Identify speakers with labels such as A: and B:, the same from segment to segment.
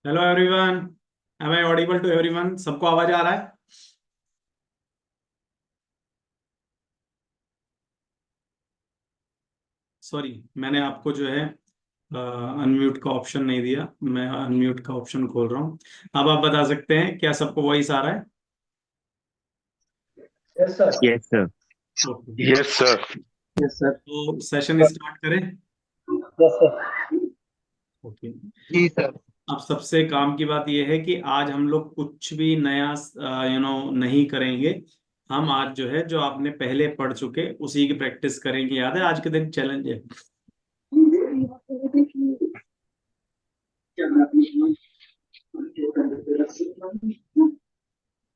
A: Hello everyone, am I audible to everyone? सबको आवाज आ रहा है? सॉरी, मैंने आपको जो है अनम्यूट का ऑप्शन नहीं दिया। मैं अनम्यूट का ऑप्शन खोल रहा हूँ। अब आप बता सकते हैं क्या सबको वॉइस आ रहा है?
B: Yes sir.
C: Yes, sir.
A: Okay,
D: yes sir.
B: Yes sir.
A: तो सेशन स्टार्ट करें।
B: Yes sir.
A: ओके,
B: जी सर।
A: अब सबसे काम की बात यह है कि आज हम लोग कुछ भी नया नहीं करेंगे। हम आज जो है, जो आपने पहले पढ़ चुके उसी की प्रैक्टिस करेंगे। याद है आज के दिन चैलेंज है।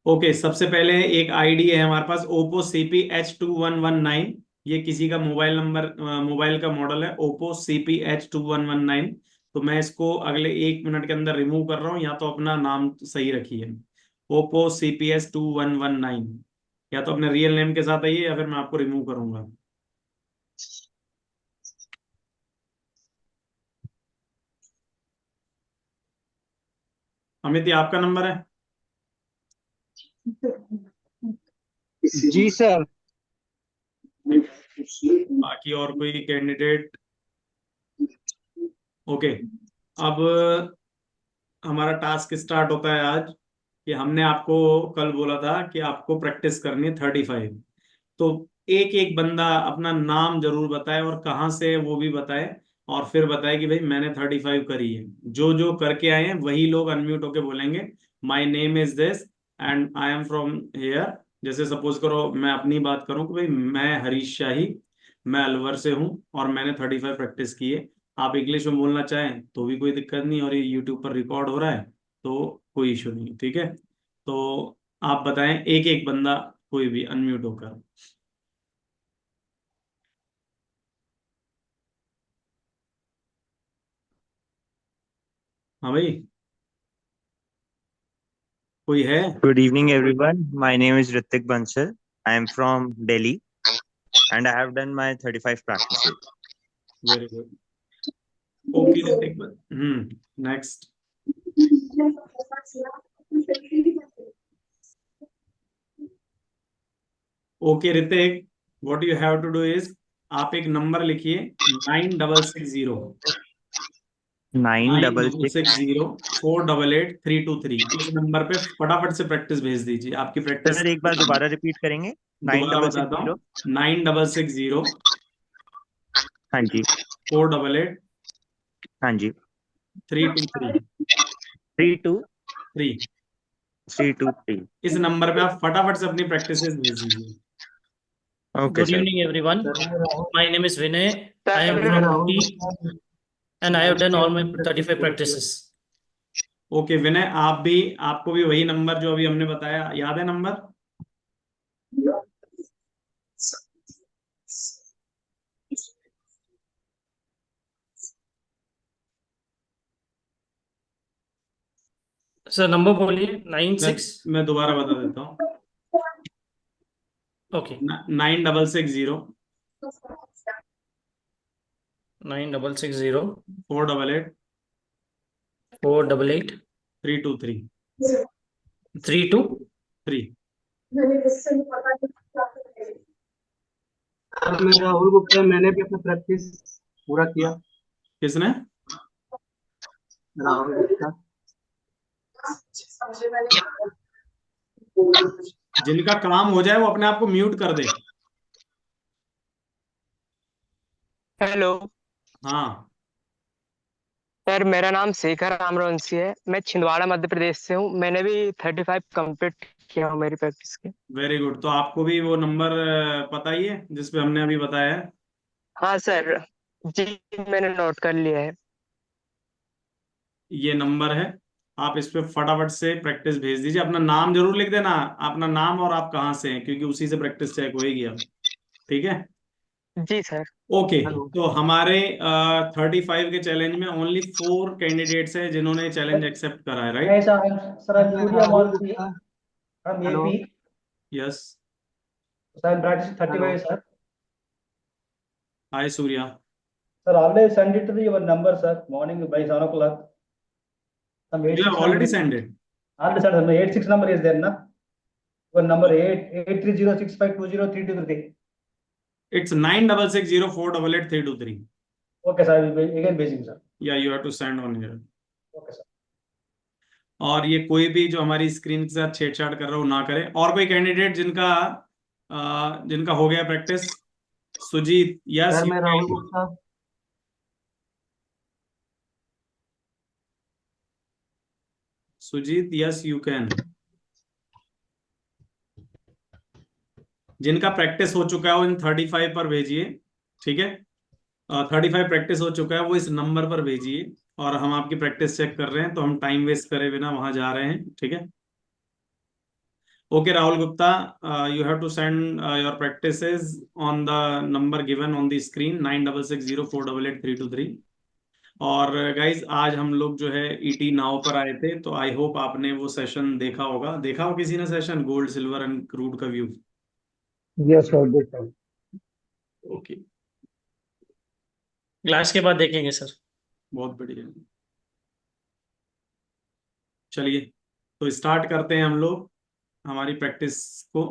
A: ओके, सबसे पहले एक आईडी है हमारे पास, ओप्पो CP H2119। ये किसी का मोबाइल नंबर, मोबाइल का मॉडल है ओप्पो CP H2119। तो मैं इसको अगले 1 मिनट के अंदर रिमूव कर रहा हूँ। या तो अपना नाम सही रखिए, ओप्पो CP H2119। या तो अपने रियल नेम के साथ आइए या फिर मैं आपको रिमूव करूंगा। अमित, ये आपका नंबर है?
B: जी सर।
A: बाकी और कोई कैंडिडेट? ओके, अब हमारा टास्क स्टार्ट होता है आज। कि हमने आपको कल बोला था कि आपको प्रैक्टिस करनी है 35। तो एक एक बंदा अपना नाम जरूर बताए और कहाँ से वो भी बताए। और फिर बताए कि भाई मैंने 35 करी है। जो जो करके आए हैं वही लोग अनम्यूट होके बोलेंगे, my name is this and I am from here. जैसे सपोज करो मैं अपनी बात करूं कि भाई मैं हरीश शाही, मैं अलवर से हूं और मैंने 35 प्रैक्टिस की है। आप इंग्लिश में बोलना चाहें तो भी कोई दिक्कत नहीं, और ये यूट्यूब पर रिकॉर्ड हो रहा है तो कोई इशू नहीं। ठीक है, तो आप बताएं एक एक बंदा, कोई भी अनम्यूट होकर। हाँ भाई, कोई है?
C: Good evening, everyone. My name is Ritik Bansal. I am from Delhi and I have done my 35 practices.
A: Very good. Okay, next. Okay Ritik, what you have to do is, आप एक नंबर लिखिए, 9660।
C: Nine
A: nine
C: double
A: double
C: six.
A: Six zero 488 323। इस number पे फटाफट से practice भेज दीजिए, आपकी प्रैक्टिस।
C: सर एक बार दोबारा रिपीट करेंगे. नाइन
A: दोबारा
C: डबल सिक्स
A: बताता
C: जीरो
A: हूँ, 9660
C: हाँ जी.
A: 488
C: हाँ जी.
A: 323।
C: 32323.
A: इस नंबर पे आप फटाफट से अपनी प्रैक्टिस भेज दीजिए।
C: Okay,
E: Good
C: sir.
E: evening, everyone. My name is Vinay. I am
B: sir
E: from
B: Rahul.
E: UP and I have done all my 35 practices.
A: Okay Vinay, आप भी, आपको भी वही नंबर जो अभी हमने बताया याद है नंबर?
E: सर नंबर बोलिए. नाइन
A: मैं
E: सिक्स
A: मैं दोबारा बता देता हूँ,
E: ओके.
A: 9660
E: 9660
A: 488
E: 488
A: 323।
E: 32.
B: मैं राहुल गुप्ता। मैंने भी अपना प्रैक्टिस पूरा किया।
A: किसने?
B: राहुल गुप्ता।
A: जिनका काम हो जाए वो अपने आप को म्यूट कर दे।
F: हेलो
A: हाँ,
F: सर, मेरा नाम शेखर रामवंशी है। मैं छिंदवाड़ा मध्य प्रदेश से हूँ। मैंने भी 35 कंप्लीट किया हूँ मेरी प्रैक्टिस के।
A: Very good. तो आपको भी वो नंबर पता ही है जिस पे हमने अभी बताया है?
F: हाँ सर। जी, मैंने नोट कर लिया है।
A: ये नंबर है, आप इस पे फटाफट से प्रैक्टिस भेज दीजिए। अपना नाम जरूर लिख देना, अपना नाम और आप कहाँ से हैं, क्योंकि उसी से प्रैक्टिस चेक होएगी अब। ठीक है,
F: जी सर।
A: ओके।
B: हेलो
A: तो हमारे 35 के चैलेंज में ओनली 4 कैंडिडेट्स हैं जिन्होंने चैलेंज एक्सेप्ट करा है, राइट?
B: सर। मैं Rahul Gupta. Hello
A: yes.
B: Sir. Practice 35 sir.
A: Hi Surya.
B: Sir, always send it to your number, sir. Morning by 7 o'clock.
D: Some
A: You have
D: 86
A: already
D: number.
A: sent it.
D: Already sir, 86 number is there, na? One number 8306520323.
A: It's 9660488323.
D: Okay, sir. I will again basing, sir.
A: Yeah, you have to send on here.
D: Okay, sir.
A: और ये कोई भी जो हमारी screen के साथ छेड़छाड़ कर रहा हो ना करे। और कोई कैंडिडेट जिनका हो गया practice? Sujit, yes
B: sir
A: you
B: मैं Rahul
A: can.
B: Gupta.
A: Sujit, yes you can. जिनका प्रैक्टिस हो चुका है वो इन 35 पर भेजिए, ठीक है। 35 प्रैक्टिस हो चुका है वो इस नंबर पर भेजिए, और हम आपकी प्रैक्टिस चेक कर रहे हैं, तो हम टाइम वेस्ट करे बिना वहां जा रहे हैं, ठीक है। Okay Rahul Gupta, you have to send your practices on the number given on the screen 9660488323। और गाइज आज हम लोग जो है ईटी नाउ पर आए थे, तो आई होप आपने वो सेशन देखा होगा। देखा हो किसी ने session gold silver and crude का view?
D: Yes, sir. Good, sir.
A: Okay,
E: class के बाद देखेंगे सर।
A: बहुत बढ़िया। चलिए तो स्टार्ट करते हैं हम लोग हमारी प्रैक्टिस को।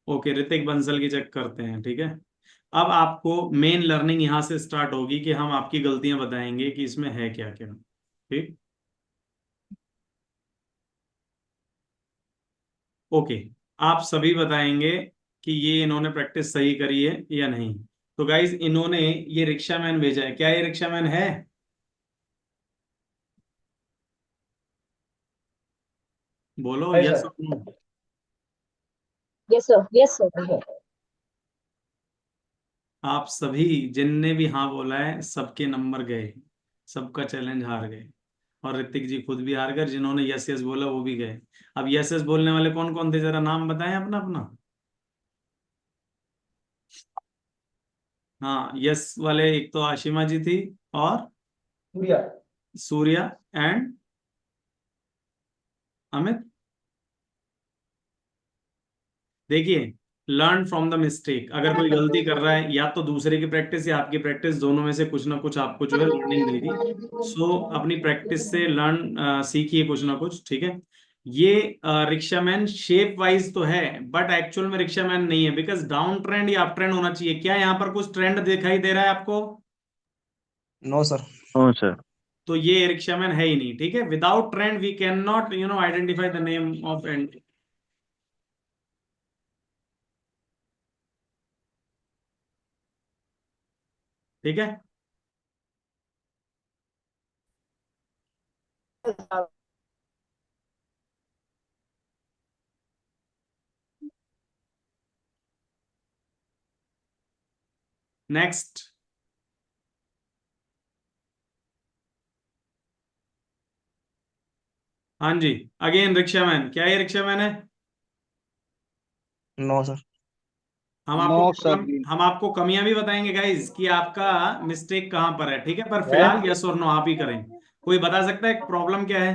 A: ओके, ऋतिक बंसल की चेक करते हैं, ठीक है। अब आपको मेन लर्निंग यहां से स्टार्ट होगी कि हम आपकी गलतियां बताएंगे कि इसमें है क्या क्या, ठीक। ओके, आप सभी बताएंगे कि ये इन्होंने प्रैक्टिस सही करी है या नहीं। तो गाइज इन्होंने ये रिक्शा मैन भेजा है, क्या ये रिक्शा मैन है? बोलो
D: Hi,
A: यस
D: sir.
A: और no.
G: Yes, sir. Yes, sir.
A: आप सभी जिनने भी हाँ बोला है सबके नंबर गए, सबका चैलेंज हार गए, और ऋतिक जी खुद भी हार गए। जिन्होंने यस यस बोला वो भी गए। अब यस यस बोलने वाले कौन कौन थे, जरा नाम बताएं अपना अपना। हाँ, यस वाले एक तो आशिमा जी थी, और
D: Surya.
A: सूर्या एंड अमित। देखिए, लर्न फ्रॉम द मिस्टेक। अगर कोई गलती कर रहा है, या तो दूसरे की प्रैक्टिस या आपकी प्रैक्टिस, दोनों में से कुछ ना कुछ आपको जो है लर्निंग देगी। सो अपनी प्रैक्टिस से लर्न सीखिए कुछ ना कुछ, ठीक है। ये रिक्शा मैन शेप वाइज तो है, बट एक्चुअल में रिक्शा मैन नहीं है, बिकॉज डाउन ट्रेंड या अप ट्रेंड होना चाहिए। क्या यहाँ पर कुछ ट्रेंड दिखाई दे रहा है आपको?
B: No sir.
C: Oh, sir.
A: तो ये रिक्शा मैन है ही नहीं, ठीक है। Without trend we can not identify the name of and, ठीक है। नेक्स्ट, हाँ जी, अगेन रिक्शा मैन। क्या ये रिक्शा मैन है?
B: No sir.
A: हम आपको कमियां भी बताएंगे गाइज कि आपका मिस्टेक कहां पर है, ठीक है। पर फिलहाल यस और नो आप ही करें। कोई बता सकता है प्रॉब्लम क्या है?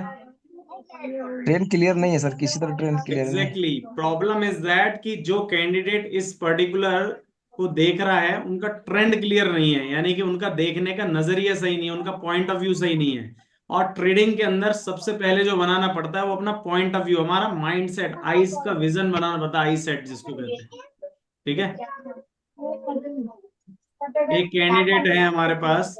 B: ट्रेन क्लियर नहीं है सर, किसी तरह ट्रेन क्लियर नहीं।
A: एग्जैक्टली, प्रॉब्लम इज दैट कि जो कैंडिडेट इस पर्टिकुलर को देख रहा है उनका ट्रेंड क्लियर नहीं है, यानी कि उनका देखने का नजरिया सही नहीं है, उनका पॉइंट ऑफ व्यू सही नहीं है। और ट्रेडिंग के अंदर सबसे पहले जो बनाना पड़ता है वो अपना पॉइंट ऑफ व्यू, हमारा माइंड सेट, आइस का विजन बनाना पड़ता है, आई सेट जिसको कहते हैं, ठीक है। एक कैंडिडेट है हमारे पास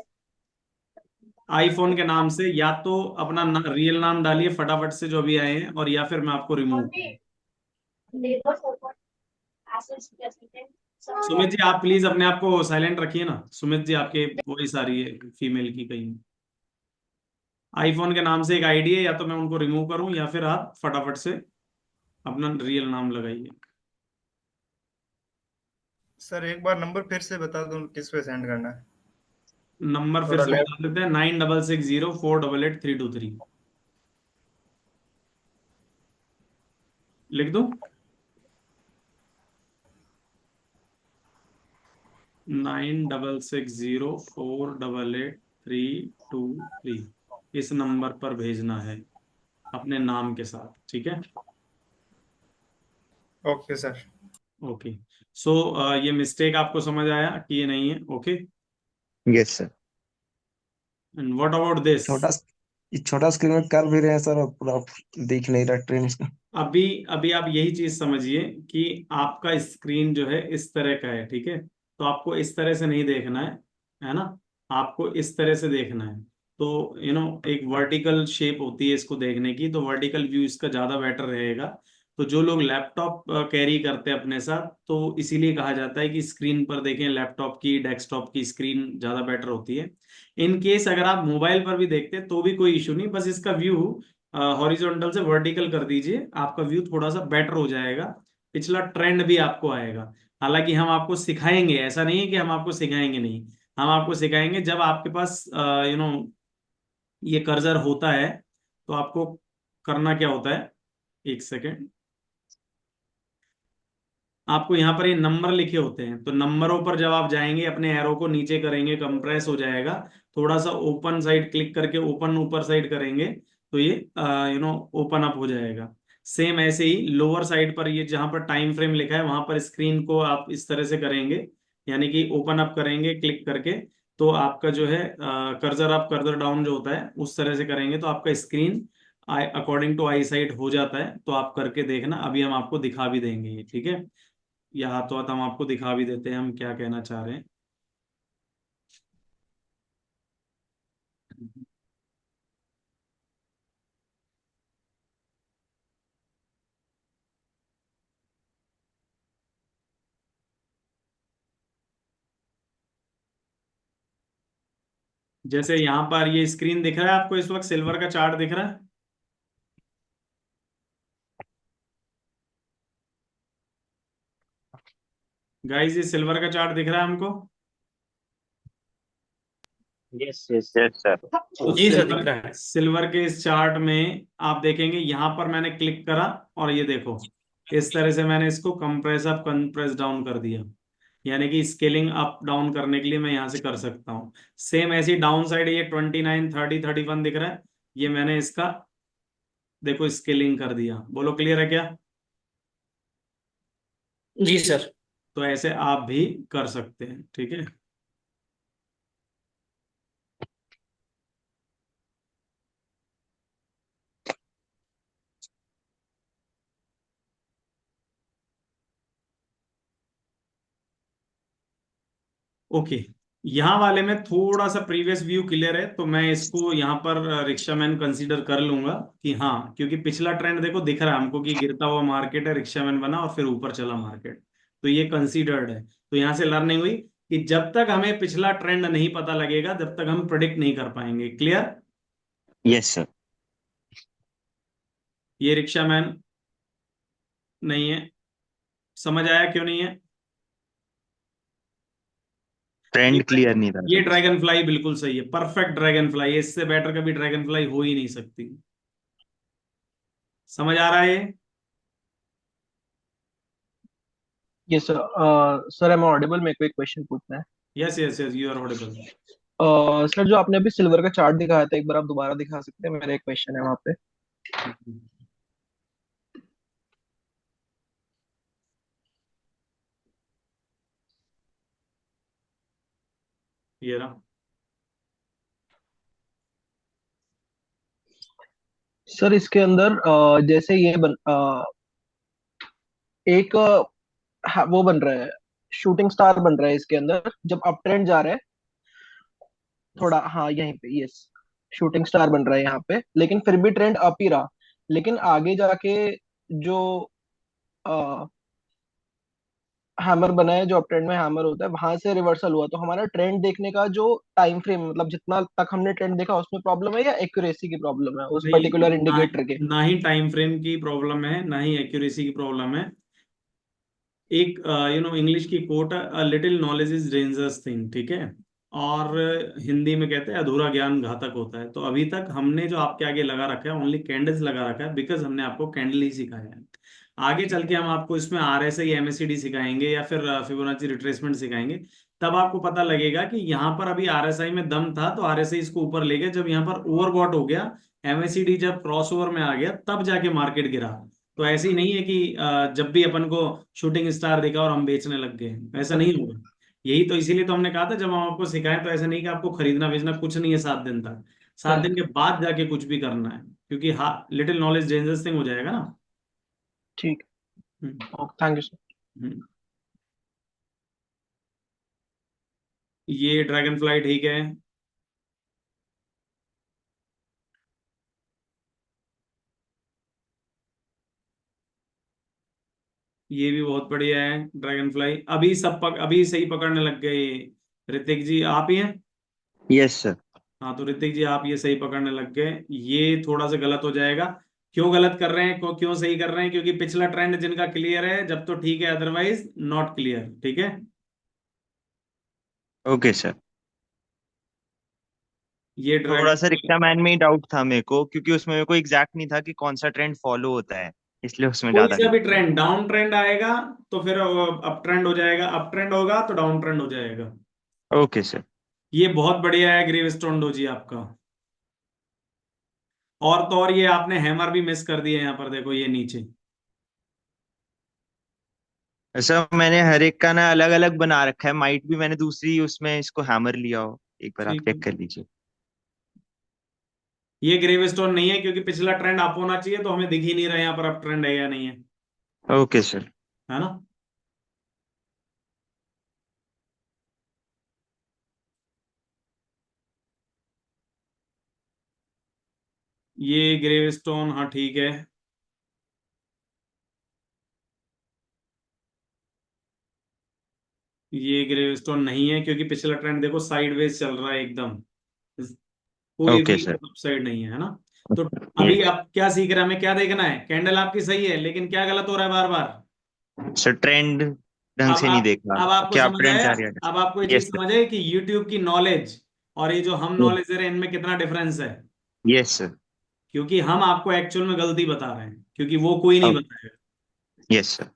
A: आईफोन के नाम से, या तो अपना रियल नाम डालिए फटाफट से जो भी आए हैं, और या फिर मैं आपको रिमूव करूं। सुमित जी आप प्लीज अपने आप को साइलेंट रखिए ना। सुमित जी आपके वॉइस आ रही है फीमेल की कहीं। आईफोन के नाम से एक आईडी है, या तो मैं उनको रिमूव करूं या फिर आप फटाफट से अपना रियल नाम लगाइए।
H: सर एक बार नंबर फिर से बता दो किस पे सेंड करना है।
A: नंबर फिर
H: थोड़ा
A: से बता देते हैं, 9660488323। लिख दो 9660488323। इस नंबर पर भेजना है अपने नाम के साथ, ठीक है।
H: Okay sir.
A: ओके, सो ये मिस्टेक आपको समझ आया कि ये नहीं है? Okay,
C: Yes, sir.
A: And what about this?
I: छोटा स्क्रीन में कर भी रहे हैं सर, और पूरा दिख नहीं रहा ट्रेन इसका।
A: अभी अभी आप यही चीज समझिए कि आपका स्क्रीन जो है इस तरह का है, ठीक है? तो आपको इस तरह से नहीं देखना है ना? आपको इस तरह से देखना है। तो एक वर्टिकल शेप होती है इसको देखने की, तो वर्टिकल व्यू इसका ज्यादा बेटर रहेगा। तो जो लोग लैपटॉप कैरी करते हैं अपने साथ, तो इसीलिए कहा जाता है कि स्क्रीन पर देखें, लैपटॉप की, डेस्कटॉप की स्क्रीन ज्यादा बेटर होती है। इन केस अगर आप मोबाइल पर भी देखते हैं तो भी कोई इशू नहीं, बस इसका व्यू हॉरिजॉन्टल से वर्टिकल कर दीजिए, आपका व्यू थोड़ा सा बेटर हो जाएगा, पिछला ट्रेंड भी आपको आएगा। हालांकि हम आपको सिखाएंगे, ऐसा नहीं है कि हम आपको सिखाएंगे नहीं, हम आपको सिखाएंगे। जब आपके पास ये कर्सर होता है तो आपको करना क्या होता है, एक सेकेंड, आपको यहाँ पर ये नंबर लिखे होते हैं, तो नंबरों पर जब आप जाएंगे, अपने एरो को नीचे करेंगे, कंप्रेस हो जाएगा, थोड़ा सा ओपन साइड क्लिक करके ओपन ऊपर साइड करेंगे तो ये ओपन अप हो जाएगा। सेम ऐसे ही लोअर साइड पर, ये जहां पर टाइम फ्रेम लिखा है वहां पर स्क्रीन को आप इस तरह से करेंगे, यानी कि ओपन अप करेंगे क्लिक करके, तो आपका जो है कर्सर अप कर्सर डाउन जो होता है उस तरह से करेंगे तो आपका screen according to eyesight हो जाता है। तो आप करके देखना, अभी हम आपको दिखा भी देंगे ये, ठीक है? या हाथों हाथ हम आपको दिखा भी देते हैं हम क्या कहना चाह रहे हैं। जैसे यहाँ पर ये स्क्रीन दिख रहा है आपको, इस वक्त सिल्वर का चार्ट दिख रहा है। गाइस, ये सिल्वर का चार्ट दिख रहा है हमको।
C: Yes yes yes sir.
A: तो
E: जी सर, दिख रहा है।
A: सिल्वर के इस चार्ट में आप देखेंगे, यहाँ पर मैंने क्लिक करा और ये देखो, इस तरह से मैंने इसको कंप्रेस अप कंप्रेस डाउन कर दिया, यानी कि स्केलिंग अप डाउन करने के लिए मैं यहाँ से कर सकता हूँ। सेम ऐसी डाउन साइड, ये 29 30 31 दिख रहा है, ये मैंने इसका देखो स्केलिंग कर दिया। बोलो क्लियर है क्या?
E: जी सर।
A: तो ऐसे आप भी कर सकते हैं, ठीक है? ओके, यहाँ वाले में थोड़ा सा प्रीवियस व्यू क्लियर है, तो मैं इसको यहाँ पर रिक्शा मैन कंसीडर कर लूंगा कि हाँ, क्योंकि पिछला ट्रेंड देखो दिख रहा है हमको कि गिरता हुआ मार्केट है, रिक्शा मैन बना और फिर ऊपर चला मार्केट, तो ये कंसीडर्ड है। तो यहाँ से लर्निंग हुई कि जब तक हमें पिछला ट्रेंड नहीं पता लगेगा तब तक हम प्रिडिक्ट नहीं कर पाएंगे। क्लियर?
C: Yes sir.
A: ये रिक्शा मैन नहीं है, समझ आया क्यों नहीं है?
C: ट्रेंड क्लियर नहीं था
A: ये ड्रैगन फ्लाई बिल्कुल सही है, परफेक्ट ड्रैगन फ्लाई, इससे बेटर कभी ड्रैगन फ्लाई हो ही नहीं सकती। समझ आ रहा है ये?
J: Yes sir. Sir am audible? मेरे को एक क्वेश्चन पूछना है।
A: Yes yes yes, you are audible.
J: Sir, जो आपने अभी सिल्वर का चार्ट दिखाया था, एक बार आप दोबारा दिखा सकते हैं? मेरा एक क्वेश्चन है वहाँ पे।
A: ये रहा।
J: सर, इसके अंदर जैसे ये एक वो बन रहा है, शूटिंग स्टार बन रहा है इसके अंदर, जब अप ट्रेंड जा रहा है थोड़ा, हाँ यहीं पे, यस, शूटिंग स्टार बन रहा है यहाँ पे, लेकिन फिर भी ट्रेंड अप ही रहा। लेकिन आगे जाके जो हैमर बना है, जो अप ट्रेंड में हैमर होता है, वहां से रिवर्सल हुआ, तो हमारा ट्रेंड देखने का जो टाइम फ्रेम, मतलब जितना तक हमने ट्रेंड देखा, उसमें प्रॉब्लम है या एक्यूरेसी की प्रॉब्लम है उस
A: नहीं,
J: पर्टिकुलर
A: ना,
J: इंडिकेटर के?
A: ना ही टाइम फ्रेम की प्रॉब्लम है, ना ही एक्यूरेसी की प्रॉब्लम है। एक इंग्लिश की quote, little knowledge is dangerous thing, ठीक है? और हिंदी में कहते हैं अधूरा ज्ञान घातक होता है। तो अभी तक हमने जो आपके आगे लगा रखा है, ओनली कैंडल्स लगा रखा है, बिकॉज हमने आपको कैंडल ही सिखाया है। आगे चल के हम आपको इसमें आरएसआई एमएसीडी सिखाएंगे या फिर फिबोनाची रिट्रेसमेंट सिखाएंगे, तब आपको पता लगेगा कि यहाँ पर अभी आरएसआई में दम था तो आरएसआई इसको ऊपर ले गया, जब यहाँ पर ओवरबॉट हो गया, एमएसीडी जब क्रॉसओवर में आ गया तब जाके मार्केट गिरा। तो ऐसे ही नहीं है कि जब भी अपन को शूटिंग स्टार दिखा और हम बेचने लग गए, ऐसा नहीं होगा। यही तो, इसीलिए तो हमने कहा था जब हम आपको सिखाएं तो ऐसा नहीं कि आपको खरीदना बेचना कुछ नहीं है 7 दिन तक, 7 दिन के बाद जाके कुछ भी करना है, क्योंकि हाँ लिटिल नॉलेज डेंजरस थिंग हो जाएगा ना।
J: ठीक
A: हम्म,
J: है, थैंक यू सर।
A: हम्म। ये ड्रैगन फ्लाई ठीक है। ये भी बहुत बढ़िया है ड्रैगन फ्लाई। अभी अभी सही पकड़ने लग गए। ऋतिक जी आप ही हैं?
C: Yes sir.
A: हाँ तो ऋतिक जी आप ये सही पकड़ने लग गए। ये थोड़ा सा गलत हो जाएगा। क्यों गलत कर रहे हैं, क्यों सही कर रहे हैं? क्योंकि पिछला ट्रेंड जिनका क्लियर है जब तो ठीक है, अदरवाइज नॉट क्लियर। ठीक है।
C: Okay sir.
A: ये
C: थोड़ा
A: ड्रैगन
C: सा रिक्शा मैन में ही डाउट था मेरे को, क्योंकि उसमें मेरे को एग्जैक्ट नहीं था कि कौन सा ट्रेंड फॉलो होता है, इसलिए उसमें
A: कोई
C: ज्यादा
A: सा भी
C: कंफ्यूजन।
A: ट्रेंड, डाउन ट्रेंड आएगा तो फिर अप ट्रेंड हो जाएगा, अप ट्रेंड होगा तो डाउन ट्रेंड हो जाएगा।
C: Okay sir.
A: ये बहुत बढ़िया है ग्रेवस्टोन डोजी आपका। और तो और ये आपने हैमर भी मिस कर दिया यहाँ पर, देखो ये नीचे।
C: सर मैंने हर एक का ना अलग अलग बना रखा है, माइट भी मैंने दूसरी उसमें इसको हैमर लिया हो, एक बार आप
A: ठीक है।
C: चेक कर लीजिए।
A: ये ग्रेवस्टोन नहीं है क्योंकि पिछला ट्रेंड अप होना चाहिए, तो हमें दिख ही नहीं रहा यहाँ पर अप ट्रेंड है या नहीं है।
C: Okay sir.
A: है ना। ये ग्रेवस्टोन हाँ ठीक है। ये ग्रेवस्टोन नहीं है क्योंकि पिछला ट्रेंड देखो साइडवेज चल रहा है एकदम, कोई
C: ओके
A: भी
C: सर।
A: अपसाइड नहीं है। है ना। तो अभी
C: यस
A: आप क्या सीख रहे हैं, हमें क्या देखना है? कैंडल आपकी सही है लेकिन क्या गलत हो रहा है बार बार?
C: सर, ट्रेंड ढंग
A: अब
C: से नहीं
A: आप
C: देखा,
A: अब आपको
C: क्या
A: समझ
C: अपट्रेंड
A: आया।
C: जा रही है।
A: अब आपको ये चीज
C: यस
A: समझ आए कि YouTube की नॉलेज और ये जो हम
C: सर।
A: नॉलेज दे रहे हैं इनमें कितना डिफरेंस है।
C: Yes sir.
A: क्योंकि हम आपको एक्चुअल में गलती बता रहे हैं, क्योंकि वो कोई नहीं बताएगा।
C: Yes sir.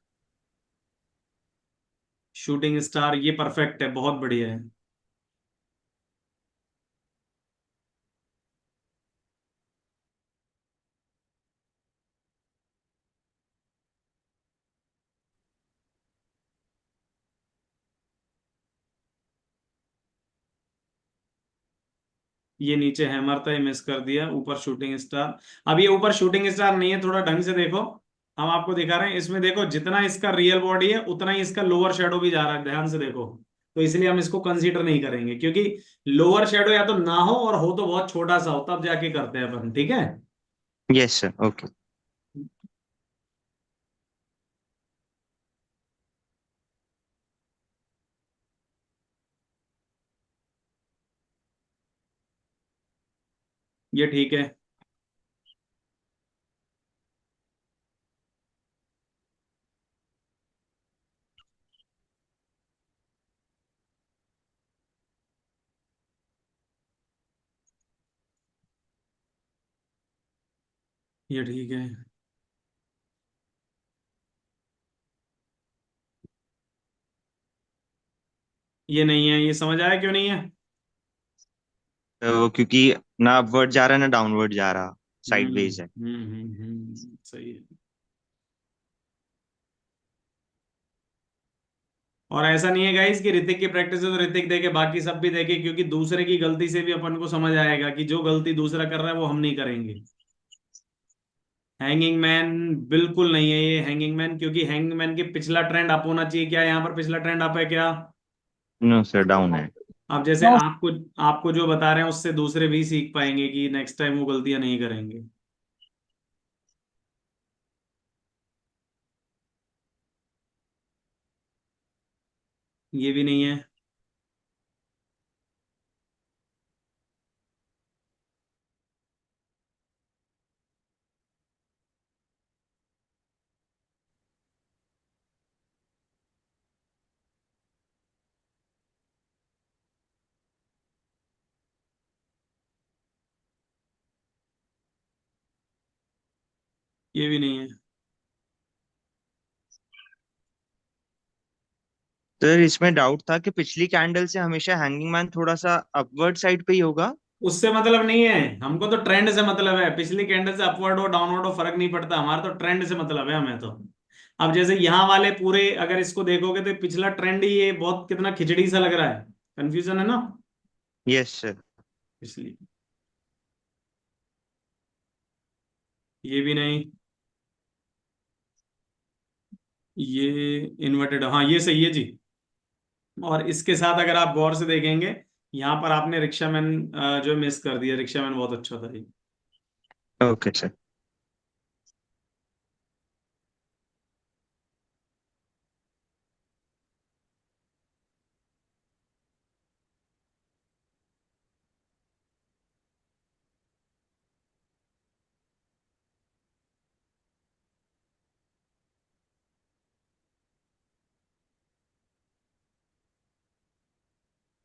A: शूटिंग स्टार ये परफेक्ट है, बहुत बढ़िया है। ये नीचे हैमर था, ये मिस कर दिया। ऊपर शूटिंग स्टार, अब ये ऊपर शूटिंग स्टार नहीं है, थोड़ा ढंग से देखो। हम आपको दिखा रहे हैं, इसमें देखो जितना इसका रियल बॉडी है उतना ही इसका लोअर शेडो भी जा रहा है, ध्यान से देखो। तो इसलिए हम इसको कंसीडर नहीं करेंगे, क्योंकि लोअर शेडो या तो ना हो तो बहुत छोटा सा हो, तब जाके करते हैं अपन। ठीक है।
C: Yes sir. ओके।
A: ये ठीक है। ये ठीक है। ये नहीं है, ये समझ आया क्यों नहीं है?
C: तो क्योंकि ना अपवर्ड जा रहा ना डाउनवर्ड जा रहा,
A: हम्म
C: साइडवेज है।
A: सही है। और ऐसा नहीं है गाइस कि ऋतिक की प्रैक्टिस है तो ऋतिक देखे बाकी सब भी देखे, क्योंकि दूसरे की गलती से भी अपन को समझ आएगा कि जो गलती दूसरा कर रहा है वो हम नहीं करेंगे। हैंगिंग मैन बिल्कुल नहीं है ये हैंगिंग मैन, क्योंकि हैंगिंग मैन के पिछला ट्रेंड अप होना चाहिए। क्या यहाँ पर पिछला ट्रेंड अप है क्या?
C: नो सर, डाउन है।
A: अब जैसे आपको आपको जो बता रहे हैं उससे दूसरे भी सीख पाएंगे कि नेक्स्ट टाइम वो गलतियां नहीं करेंगे। ये भी नहीं है। ये भी नहीं है।
C: सर इसमें डाउट था कि पिछली कैंडल से हमेशा हैंगिंग मैन थोड़ा सा अपवर्ड साइड पे ही होगा।
A: उससे मतलब नहीं है हमको, तो ट्रेंड से मतलब है। पिछली कैंडल से अपवर्ड हो डाउनवर्ड हो फर्क नहीं पड़ता, हमारा तो ट्रेंड से मतलब है हमें तो। अब जैसे यहाँ वाले पूरे अगर इसको देखोगे तो पिछला ट्रेंड ही ये बहुत कितना खिचड़ी सा लग रहा है, कंफ्यूजन है ना
C: यस सर।
A: इसलिए। ये भी नहीं, ये इन्वर्टेड, हाँ ये सही है जी। और इसके साथ अगर आप गौर से देखेंगे यहाँ पर आपने रिक्शामैन जो मिस कर दिया, रिक्शामैन बहुत अच्छा था ये।
C: Okay sir.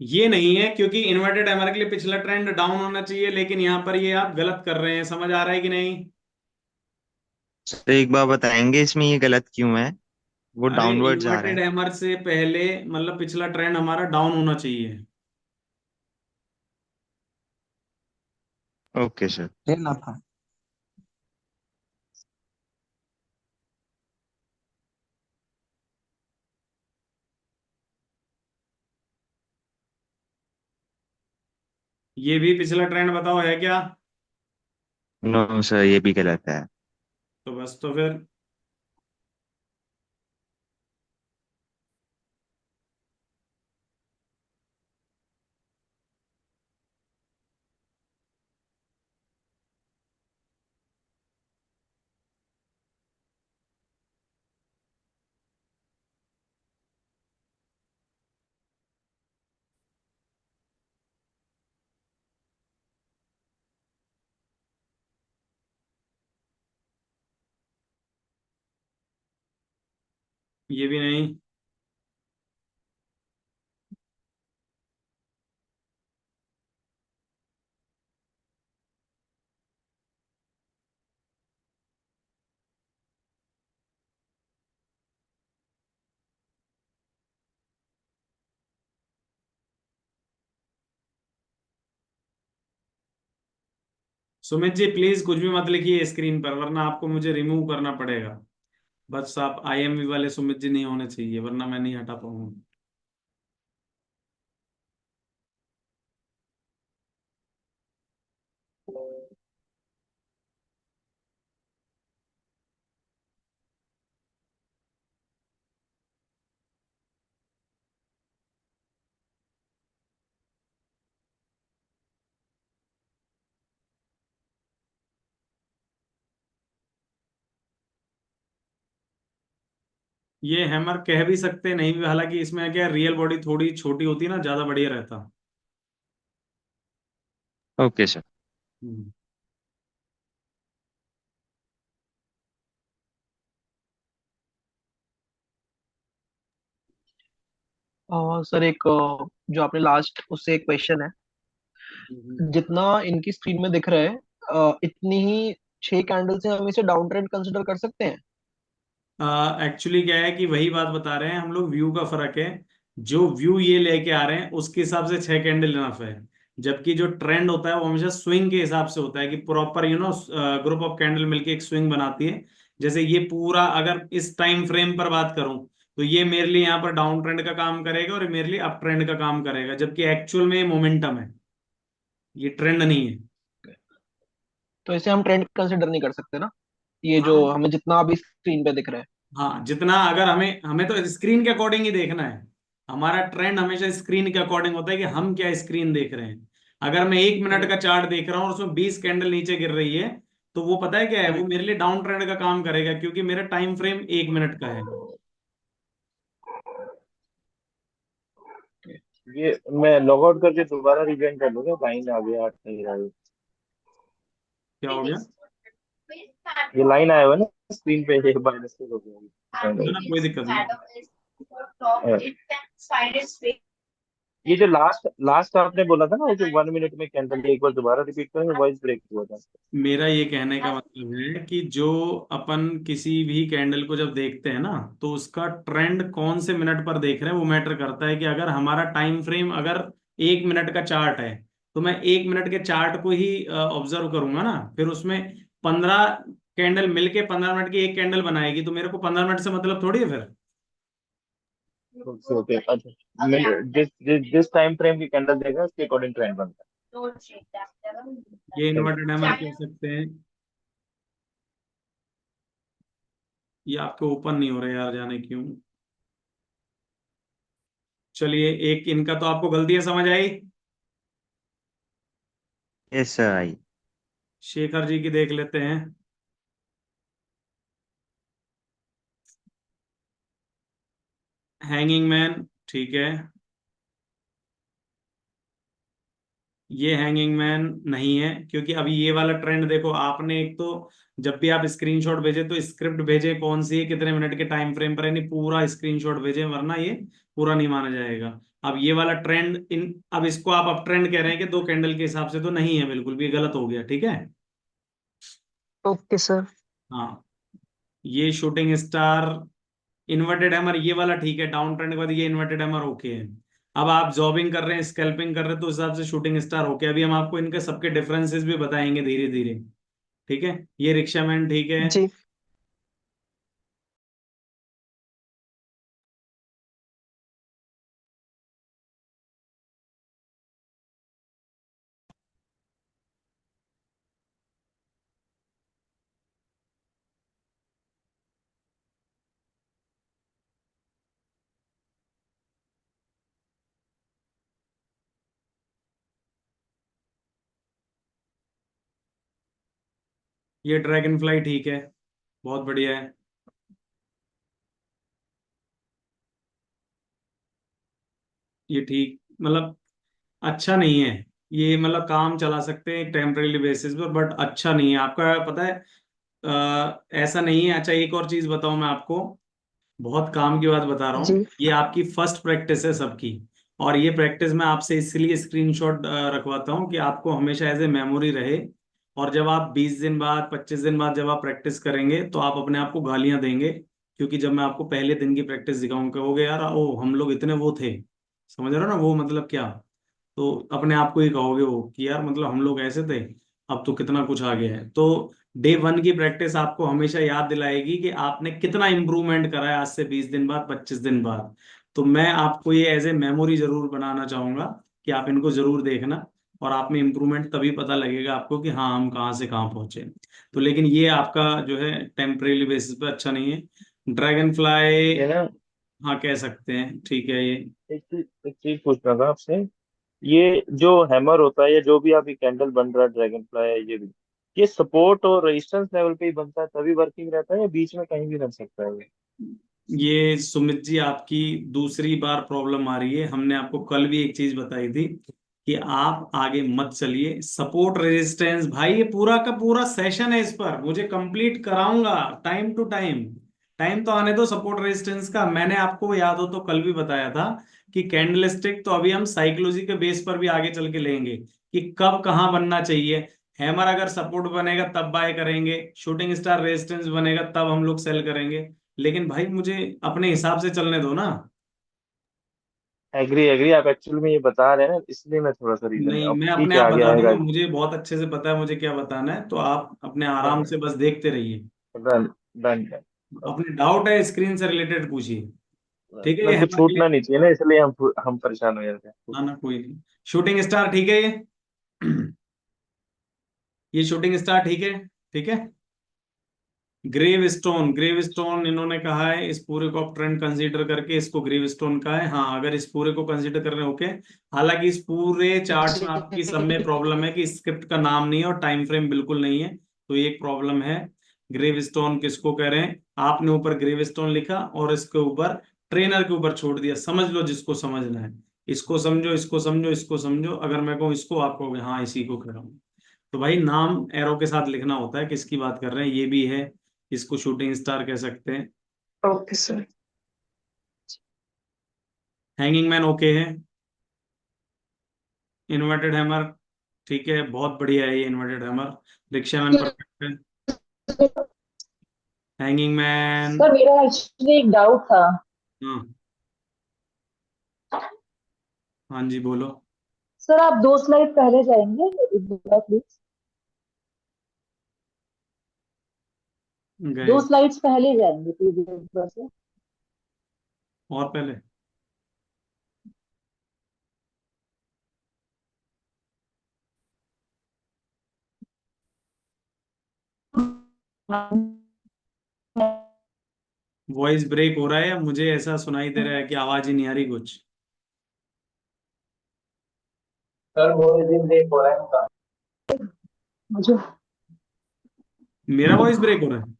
A: ये नहीं है, क्योंकि इन्वर्टेड एमआर के लिए पिछला ट्रेंड डाउन होना चाहिए, लेकिन यहाँ पर ये आप गलत कर रहे हैं। समझ आ रहा है कि नहीं?
C: सर एक बार बताएंगे इसमें ये गलत क्यों है? वो
A: अरे
C: डाउनवर्ड जा रहा
A: इन्वर्टेड
C: है।
A: हैमर से पहले मतलब पिछला ट्रेंड हमारा डाउन होना चाहिए।
C: Okay sir.
I: लेना था।
A: ये भी पिछला ट्रेंड बताओ है क्या?
C: नो सर, ये भी गलत है।
A: तो बस, तो फिर ये भी नहीं। सुमित जी प्लीज कुछ भी मत लिखिए स्क्रीन पर, वरना आपको मुझे रिमूव करना पड़ेगा। बस आप आईएमवी वाले सुमित जी नहीं होने चाहिए, वरना मैं नहीं हटा पाऊंगा। ये हैमर कह भी सकते नहीं भी, हालांकि इसमें क्या रियल बॉडी थोड़ी छोटी होती है ना, ज्यादा बढ़िया रहता।
C: Okay sir.
A: हम्म।
J: सर एक जो आपने लास्ट उससे एक क्वेश्चन है, जितना इनकी स्क्रीन में दिख रहा है इतनी ही 6 कैंडल से हम इसे डाउन ट्रेंड कंसिडर कर सकते हैं?
A: एक्चुअली क्या है कि वही बात बता रहे हैं हम लोग, व्यू का फर्क है। जो व्यू ये लेके आ रहे हैं उसके हिसाब से 6 कैंडल इनफ है, जबकि जो ट्रेंड होता है वो हमेशा स्विंग के हिसाब से होता है कि प्रॉपर ग्रुप ऑफ कैंडल मिलके एक स्विंग बनाती है। जैसे ये पूरा अगर इस टाइम फ्रेम पर बात करूं तो ये मेरे लिए यहाँ पर डाउन ट्रेंड का काम करेगा और ये मेरे लिए अप ट्रेंड का काम करेगा, जबकि एक्चुअल में ये मोमेंटम है, ये ट्रेंड नहीं है।
J: तो इसे हम ट्रेंड कंसिडर नहीं कर सकते ना, ये जो
A: हाँ,
J: हमें जितना अभी स्क्रीन पे दिख रहा है?
A: हाँ जितना, अगर हमें हमें तो स्क्रीन के अकॉर्डिंग ही देखना है। हमारा ट्रेंड हमेशा स्क्रीन के अकॉर्डिंग होता है कि हम क्या स्क्रीन देख रहे हैं। अगर मैं 1 मिनट का चार्ट देख रहा हूँ और उसमें 20 कैंडल नीचे गिर रही है, तो वो पता है क्या है, वो मेरे लिए डाउन ट्रेंड का काम करेगा, क्योंकि मेरा टाइम फ्रेम 1 मिनट का है।
K: ये मैं लॉग आउट करके दोबारा रिज्वाइन कर लूंगा, लाइन आ गया, हट नहीं रहा है।
A: क्या हो गया?
K: ये लाइन आया हुआ है ना स्क्रीन पे, एक बार मिस्टेक हो
A: ना ना,
K: गई।
A: कोई दिक्कत नहीं।
K: ये जो लास्ट लास्ट आपने बोला था ना, वो जो 1 मिनट में कैंडल, एक बार दोबारा रिपीट करेंगे, वॉइस ब्रेक हुआ था।
A: मेरा ये कहने का मतलब है कि जो अपन किसी भी कैंडल को जब देखते हैं ना, तो उसका ट्रेंड कौन से मिनट पर देख रहे हैं वो मैटर करता है। कि अगर हमारा टाइम फ्रेम अगर 1 मिनट का चार्ट है, तो मैं 1 मिनट के चार्ट को ही ऑब्जर्व करूंगा ना, फिर उसमें 15 कैंडल मिलके 15 मिनट की एक कैंडल बनाएगी, तो मेरे को 15 मिनट से मतलब थोड़ी है फिर।
K: ओके ओके, अच्छा जिस जिस जिस टाइम फ्रेम की कैंडल देगा उसके अकॉर्डिंग ट्रेंड बनता
A: ये
K: है।
A: इन्वर्टेड हैमर कह सकते हैं। ये आपके ओपन नहीं हो रहे यार, जाने क्यों। चलिए, एक इनका तो आपको गलतियां समझ आई।
C: Yes, sir. I.
A: Shekhar ji की देख लेते हैं। हैंगिंग मैन, ठीक है। ये हैंगिंग मैन नहीं है, क्योंकि अभी ये वाला ट्रेंड देखो आपने, एक तो जब भी आप स्क्रीनशॉट भेजे तो स्क्रिप्ट भेजे कौन सी है, कितने मिनट के टाइम फ्रेम पर है, नहीं पूरा स्क्रीनशॉट भेजे, वरना ये पूरा नहीं माना जाएगा। अब ये वाला ट्रेंड इन, अब इसको आप अप ट्रेंड कह रहे हैं कि 2 कैंडल के हिसाब से, तो नहीं है बिल्कुल भी, गलत हो गया, ठीक है।
F: Okay sir.
A: हाँ, ये शूटिंग स्टार इन्वर्टेड हैमर ये वाला ठीक है, डाउन ट्रेंड के बाद ये इन्वर्टेड हैमर ओके है। अब आप जॉबिंग कर रहे हैं, स्कैल्पिंग कर रहे हैं, तो उस हिसाब से शूटिंग स्टार ओके। अभी हम आपको इनके सबके डिफरेंसेस भी बताएंगे धीरे धीरे, ठीक है। ये रिक्शा मैन ठीक है।
F: जी।
A: ये ड्रैगन फ्लाई ठीक है, बहुत बढ़िया है। ये ठीक मतलब अच्छा नहीं है, ये मतलब काम चला सकते हैं टेम्परेरी बेसिस पर, बट अच्छा नहीं है आपका, पता है। ऐसा नहीं है। अच्छा, एक और चीज बताऊं मैं आपको, बहुत काम की बात बता रहा हूँ।
F: जी।
A: ये आपकी फर्स्ट प्रैक्टिस है सबकी, और ये प्रैक्टिस मैं आपसे इसलिए स्क्रीनशॉट रखवाता हूँ कि आपको हमेशा एज ए मेमोरी रहे। और जब आप 20 दिन बाद 25 दिन बाद जब आप प्रैक्टिस करेंगे, तो आप अपने आप को गालियां देंगे, क्योंकि जब मैं आपको पहले दिन की प्रैक्टिस दिखाऊंगा, कहोगे यार ओ हम लोग इतने वो थे, समझ रहे हो ना वो मतलब क्या। तो अपने आप को ही कहोगे वो कि यार मतलब हम लोग ऐसे थे, अब तो कितना कुछ आ गया है। तो डे 1 की प्रैक्टिस आपको हमेशा याद दिलाएगी कि आपने कितना इंप्रूवमेंट करा है आज से 20 दिन बाद 25 दिन बाद। तो मैं आपको ये एज ए मेमोरी जरूर बनाना चाहूंगा कि आप इनको जरूर देखना, और आप में इम्प्रूवमेंट तभी पता लगेगा आपको कि हाँ हम कहाँ से कहाँ पहुंचे। तो लेकिन ये आपका जो है टेम्परेरी बेसिस पे अच्छा नहीं है। ड्रैगन फ्लाई,
K: ये ना,
A: हाँ कह सकते हैं, ठीक है ये।
K: एक चीज पूछना था आपसे। ये जो हैमर होता है या जो भी आप ये कैंडल बन रहा है, ड्रैगन फ्लाई है, ये भी, ये सपोर्ट और रेजिस्टेंस लेवल पे ही बनता है तभी वर्किंग रहता है, या बीच में कहीं भी बन सकता है ये?
A: ये सुमित जी आपकी दूसरी बार प्रॉब्लम आ रही है। हमने आपको कल भी एक चीज बताई थी कि आप आगे मत चलिए। सपोर्ट रेजिस्टेंस भाई, ये पूरा का पूरा सेशन है, इस पर मुझे कंप्लीट कराऊंगा टाइम टू टाइम। टाइम तो आने दो सपोर्ट रेजिस्टेंस का। मैंने आपको याद हो तो कल भी बताया था कि कैंडलस्टिक तो अभी हम साइकोलॉजी के बेस पर भी आगे चल के लेंगे कि कब कहाँ बनना चाहिए। हैमर अगर सपोर्ट बनेगा तब बाय करेंगे, शूटिंग स्टार रेजिस्टेंस बनेगा तब हम लोग सेल करेंगे। लेकिन भाई मुझे अपने हिसाब से चलने दो ना।
K: एग्री एग्री, आप एक्चुअल में ये बता रहे हैं ना, इसलिए मैं थोड़ा सा रीजन,
A: नहीं,
K: अब
A: मैं
K: ठीक
A: अपने
K: है
A: आप
K: आगे
A: बता
K: आएगा।
A: दूंगा, मुझे बहुत अच्छे से पता है मुझे क्या बताना है, तो आप अपने आराम से बस देखते रहिए।
K: Done done.
A: अपने डाउट है स्क्रीन से रिलेटेड पूछिए, ठीक है। ये
K: मेरे को
A: हमारे लिए,
K: छूटना नहीं चाहिए ना, इसलिए हम परेशान हो जाते हैं।
A: ना ना कोई नहीं। शूटिंग स्टार ठीक है ये। ये शूटिंग स्टार ठीक है, ठीक है। ग्रेव स्टोन, ग्रेव स्टोन इन्होंने कहा है इस पूरे को आप ट्रेंड कंसीडर करके इसको ग्रेव स्टोन का है। हाँ, अगर इस पूरे को कंसीडर कर रहे हैं ओके। हालांकि इस पूरे चार्ट में आपकी सब में प्रॉब्लम है कि स्क्रिप्ट का नाम नहीं है और टाइम फ्रेम बिल्कुल नहीं है, तो ये एक प्रॉब्लम है। ग्रेव स्टोन किसको कह रहे हैं, आपने ऊपर ग्रेव स्टोन लिखा और इसके ऊपर ट्रेनर के ऊपर छोड़ दिया। समझ लो जिसको समझना है, इसको समझो, इसको समझो, इसको समझो। अगर मैं कहूँ इसको, आप कहोगे हाँ इसी को कह रहा हूँ। तो भाई नाम एरो के साथ लिखना होता है किसकी बात कर रहे हैं। ये भी है, इसको शूटिंग स्टार कह सकते हैं।
F: Okay sir.
A: Hanging man okay है। इन्वर्टेड हैमर ठीक है, बहुत बढ़िया है ये inverted hammer. Rickshaw man perfect है। हैंगिंग मैन,
G: सर मेरा एक्चुअली एक डाउट था।
A: हाँ हाँ जी बोलो।
G: सर आप 2 स्लाइड पहले जाएंगे एक बार प्लीज।
A: गए।
G: 2 स्लाइड्स पहले जाएंगे प्रीवियस पर से।
A: और पहले वॉइस ब्रेक हो रहा है या मुझे ऐसा सुनाई दे रहा है कि आवाज ही नहीं आ रही कुछ?
D: सर वो दिन देख हो रहा है उनका।
G: मुझे,
A: मेरा वॉइस ब्रेक हो रहा है?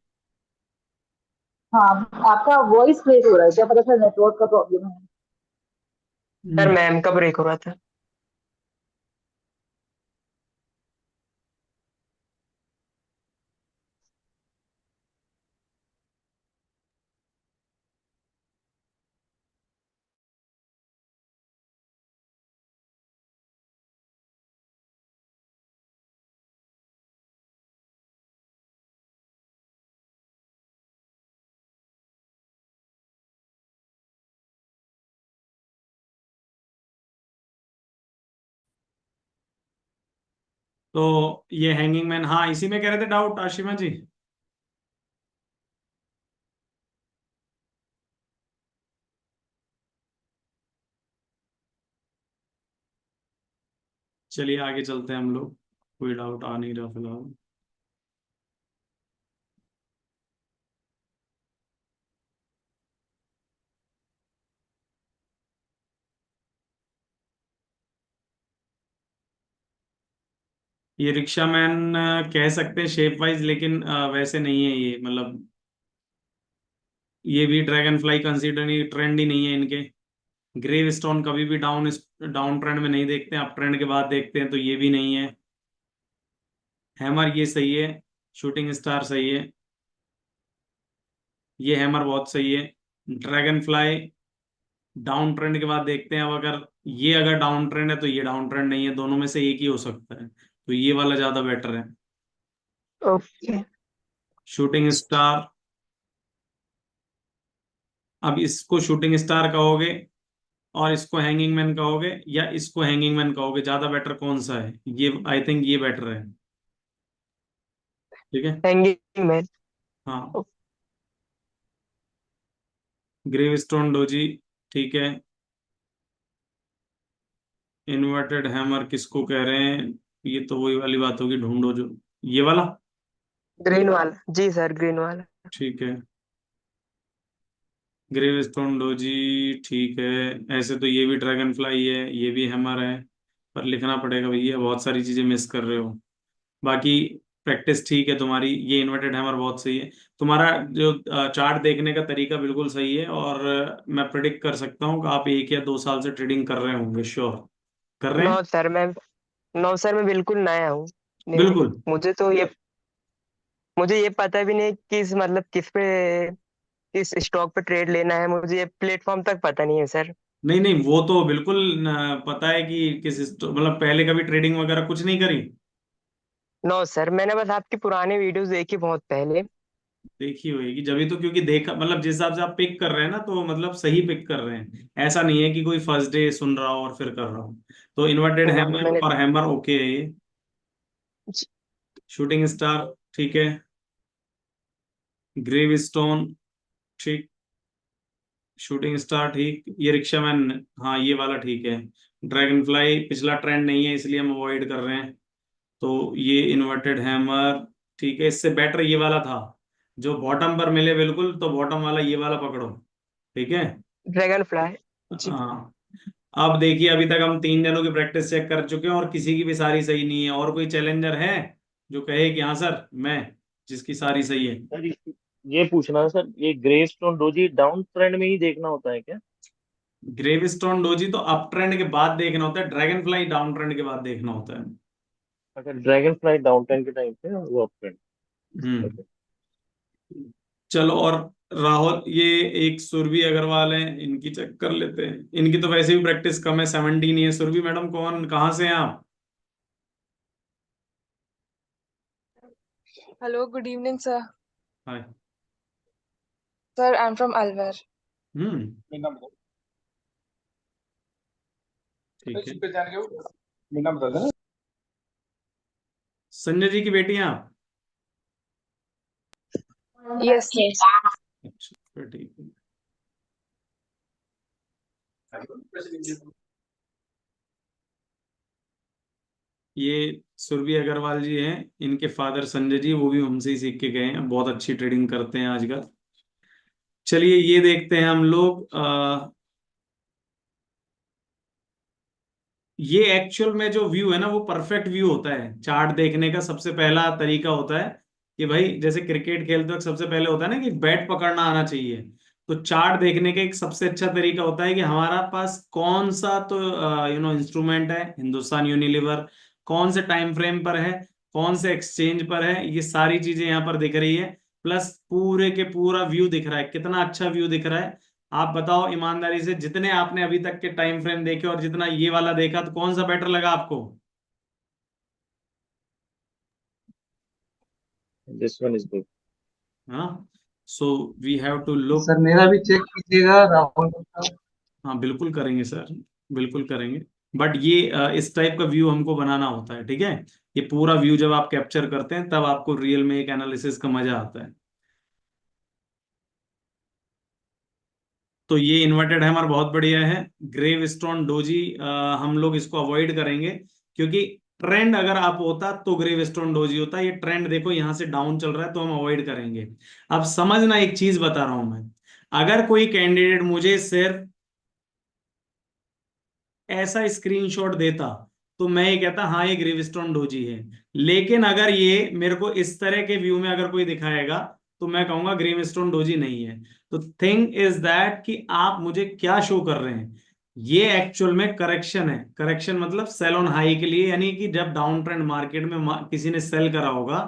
G: हाँ, आपका वॉइस ब्रेक हो रहा है, क्या पता सर नेटवर्क का प्रॉब्लम है।
F: सर मैम का ब्रेक हो रहा था।
A: तो ये हैंगिंग मैन, हाँ इसी में कह रहे थे डाउट आशिमा जी। चलिए आगे चलते हैं हम लोग, कोई डाउट आ नहीं रहा फिलहाल। ये रिक्शा मैन कह सकते हैं शेप वाइज, लेकिन वैसे नहीं है ये, मतलब ये भी ड्रैगन फ्लाई कंसीडर नहीं, ट्रेंड ही नहीं है इनके। ग्रेव स्टोन कभी भी डाउन डाउन ट्रेंड में नहीं देखते हैं, अप ट्रेंड के बाद देखते हैं, तो ये भी नहीं है। हैमर ये सही है, शूटिंग स्टार सही है, ये हैमर बहुत सही है। ड्रैगन फ्लाई डाउन ट्रेंड के बाद देखते हैं, अब अगर ये अगर डाउन ट्रेंड है तो ये डाउन ट्रेंड नहीं है, दोनों में से एक ही हो सकता है, तो ये वाला ज्यादा बेटर है।
F: ओके।
A: शूटिंग स्टार, अब इसको शूटिंग स्टार कहोगे और इसको हैंगिंग मैन कहोगे, या इसको हैंगिंग मैन कहोगे, ज्यादा बेटर कौन सा है? ये आई थिंक ये बेटर है। ठीक है।
F: Hanging man.
A: हाँ, ग्रेव स्टोन डोजी, ठीक है। इन्वर्टेड हैमर किसको कह रहे हैं? ये तो वही वाली बात होगी, ढूंढो जो ये वाला।
F: ग्रीन वाला, जी सर, ग्रीन वाला।
A: ठीक है, ग्रेव स्टोन डोजी, ठीक है। ऐसे तो ये भी ड्रैगन फ्लाई है, ये भी हैमर है, पर लिखना पड़ेगा भैया, बहुत सारी चीजें मिस कर रहे हो। बाकी प्रैक्टिस ठीक है तुम्हारी, ये इन्वर्टेड हैमर बहुत सही है। तुम्हारा जो चार्ट देखने का तरीका बिल्कुल सही है, और मैं प्रिडिक्ट कर सकता हूँ कि आप 1 या 2 साल से ट्रेडिंग कर रहे होंगे, श्योर कर रहे
F: नो
A: हैं।
F: सर मैं नो सर, मैं बिल्कुल नया हूँ। नहीं,
A: बिल्कुल।
F: मुझे ये पता भी नहीं किस मतलब किस स्टॉक पे ट्रेड लेना है, मुझे ये प्लेटफॉर्म तक पता नहीं है सर।
A: नहीं नहीं, वो तो बिल्कुल पता है कि मतलब पहले कभी ट्रेडिंग वगैरह कुछ नहीं करी?
F: नो सर, मैंने बस आपकी पुरानी वीडियोस देखी बहुत पहले।
A: देखी होगी जब भी तो, क्योंकि देखा मतलब जिस हिसाब से आप पिक कर रहे हैं ना, तो मतलब सही पिक कर रहे हैं, ऐसा नहीं है कि कोई फर्स्ट डे सुन रहा हो और फिर कर रहा हो। तो इन्वर्टेड
F: नो
A: हैमर
F: मैंने
A: और हैमर ओके है ये। शूटिंग स्टार ठीक है, ग्रेव स्टोन ठीक, शूटिंग स्टार ठीक, ये रिक्शा मैन, हाँ ये वाला ठीक है। ड्रैगन फ्लाई पिछला ट्रेंड नहीं है, इसलिए हम अवॉइड कर रहे हैं। तो ये इन्वर्टेड हैमर ठीक है, इससे बेटर ये वाला था जो बॉटम पर मिले बिल्कुल, तो बॉटम वाला ये वाला पकड़ो। ठीक है।
F: Dragonfly. जी।
A: हाँ, अब देखिए अभी तक हम 3 जनों की प्रैक्टिस चेक कर चुके हैं और किसी की भी सारी सही नहीं है। और कोई चैलेंजर है जो कहे कि हाँ सर मैं, जिसकी सारी सही है?
K: सर ये पूछना है सर, ये grey stone doji down trend में ही देखना होता है क्या?
A: ग्रेवस्टोन डोजी तो अप ट्रेंड के बाद देखना होता है, ड्रैगन फ्लाई डाउन ट्रेंड के बाद देखना होता है।
K: अच्छा, ड्रैगन फ्लाई डाउन ट्रेंड के टाइम पे और वो अप ट्रेंड।
A: हम्म।
K: ओके।
A: चलो, और राहुल, ये एक सुरभि अग्रवाल है, इनकी चेक कर लेते हैं। इनकी तो वैसे भी प्रैक्टिस कम है, 17 ही है। सुरभि मैडम कौन, कहाँ से हैं आप?
L: Hello, good evening, sir.
A: Hi.
L: Sir, I'm from Alvar.
A: हम्म, ठीक है। संजय जी की बेटी हैं आप?
L: Yes, sir.
A: अच्छा, फिर ठीक है। ये सुरभि अग्रवाल जी हैं, इनके फादर संजय जी, वो भी हमसे ही सीख के गए हैं, बहुत अच्छी ट्रेडिंग करते हैं आजकल। चलिए ये देखते हैं हम लोग। ये एक्चुअल में जो व्यू है ना, वो परफेक्ट व्यू होता है चार्ट देखने का। सबसे पहला तरीका होता है कि भाई जैसे क्रिकेट खेलते वक्त सबसे पहले होता है ना कि बैट पकड़ना आना चाहिए। तो चार्ट देखने का एक सबसे अच्छा तरीका होता है कि हमारा पास कौन सा तो इंस्ट्रूमेंट है, हिंदुस्तान यूनिलीवर, कौन से टाइम फ्रेम पर है, कौन से एक्सचेंज पर है, ये सारी चीजें यहाँ पर दिख रही है। प्लस पूरे के पूरा व्यू दिख रहा है, कितना अच्छा व्यू दिख रहा है। आप बताओ ईमानदारी से, जितने आपने अभी तक के टाइम फ्रेम देखे और जितना ये वाला देखा, तो कौन सा बेटर लगा आपको?
K: This one is good.
A: हाँ, so we have to look.
B: Sir मेरा भी चेक कीजिएगा राहुल का।
A: हाँ बिल्कुल करेंगे सर, बिल्कुल करेंगे। बट ये इस टाइप का व्यू हमको बनाना होता है, ठीक है। ये पूरा व्यू जब आप कैप्चर करते हैं तब आपको रियल में एक एनालिसिस का मजा आता है। तो ये इन्वर्टेड हैमर बहुत बढ़िया है। ग्रेव स्टोन डोजी हम लोग इसको अवॉइड करेंगे, क्योंकि ट्रेंड अगर आप होता तो ग्रेव स्टोन डोजी होता। ये ट्रेंड देखो यहाँ से डाउन चल रहा है, तो हम अवॉइड करेंगे। अब समझना, एक चीज बता रहा हूं मैं, अगर कोई कैंडिडेट मुझे सिर्फ ऐसा स्क्रीनशॉट देता तो मैं ये कहता हाँ ये ग्रेवस्टोन डोजी है। लेकिन अगर ये मेरे को इस तरह के व्यू में अगर कोई दिखाएगा तो मैं कहूंगा ग्रेवस्टोन डोजी नहीं है। तो थिंग इज दैट कि आप मुझे क्या शो कर रहे हैं। ये एक्चुअल में करेक्शन है। करेक्शन मतलब सेल ऑन हाई के लिए, यानी कि जब डाउन ट्रेंड मार्केट में किसी ने सेल करा होगा,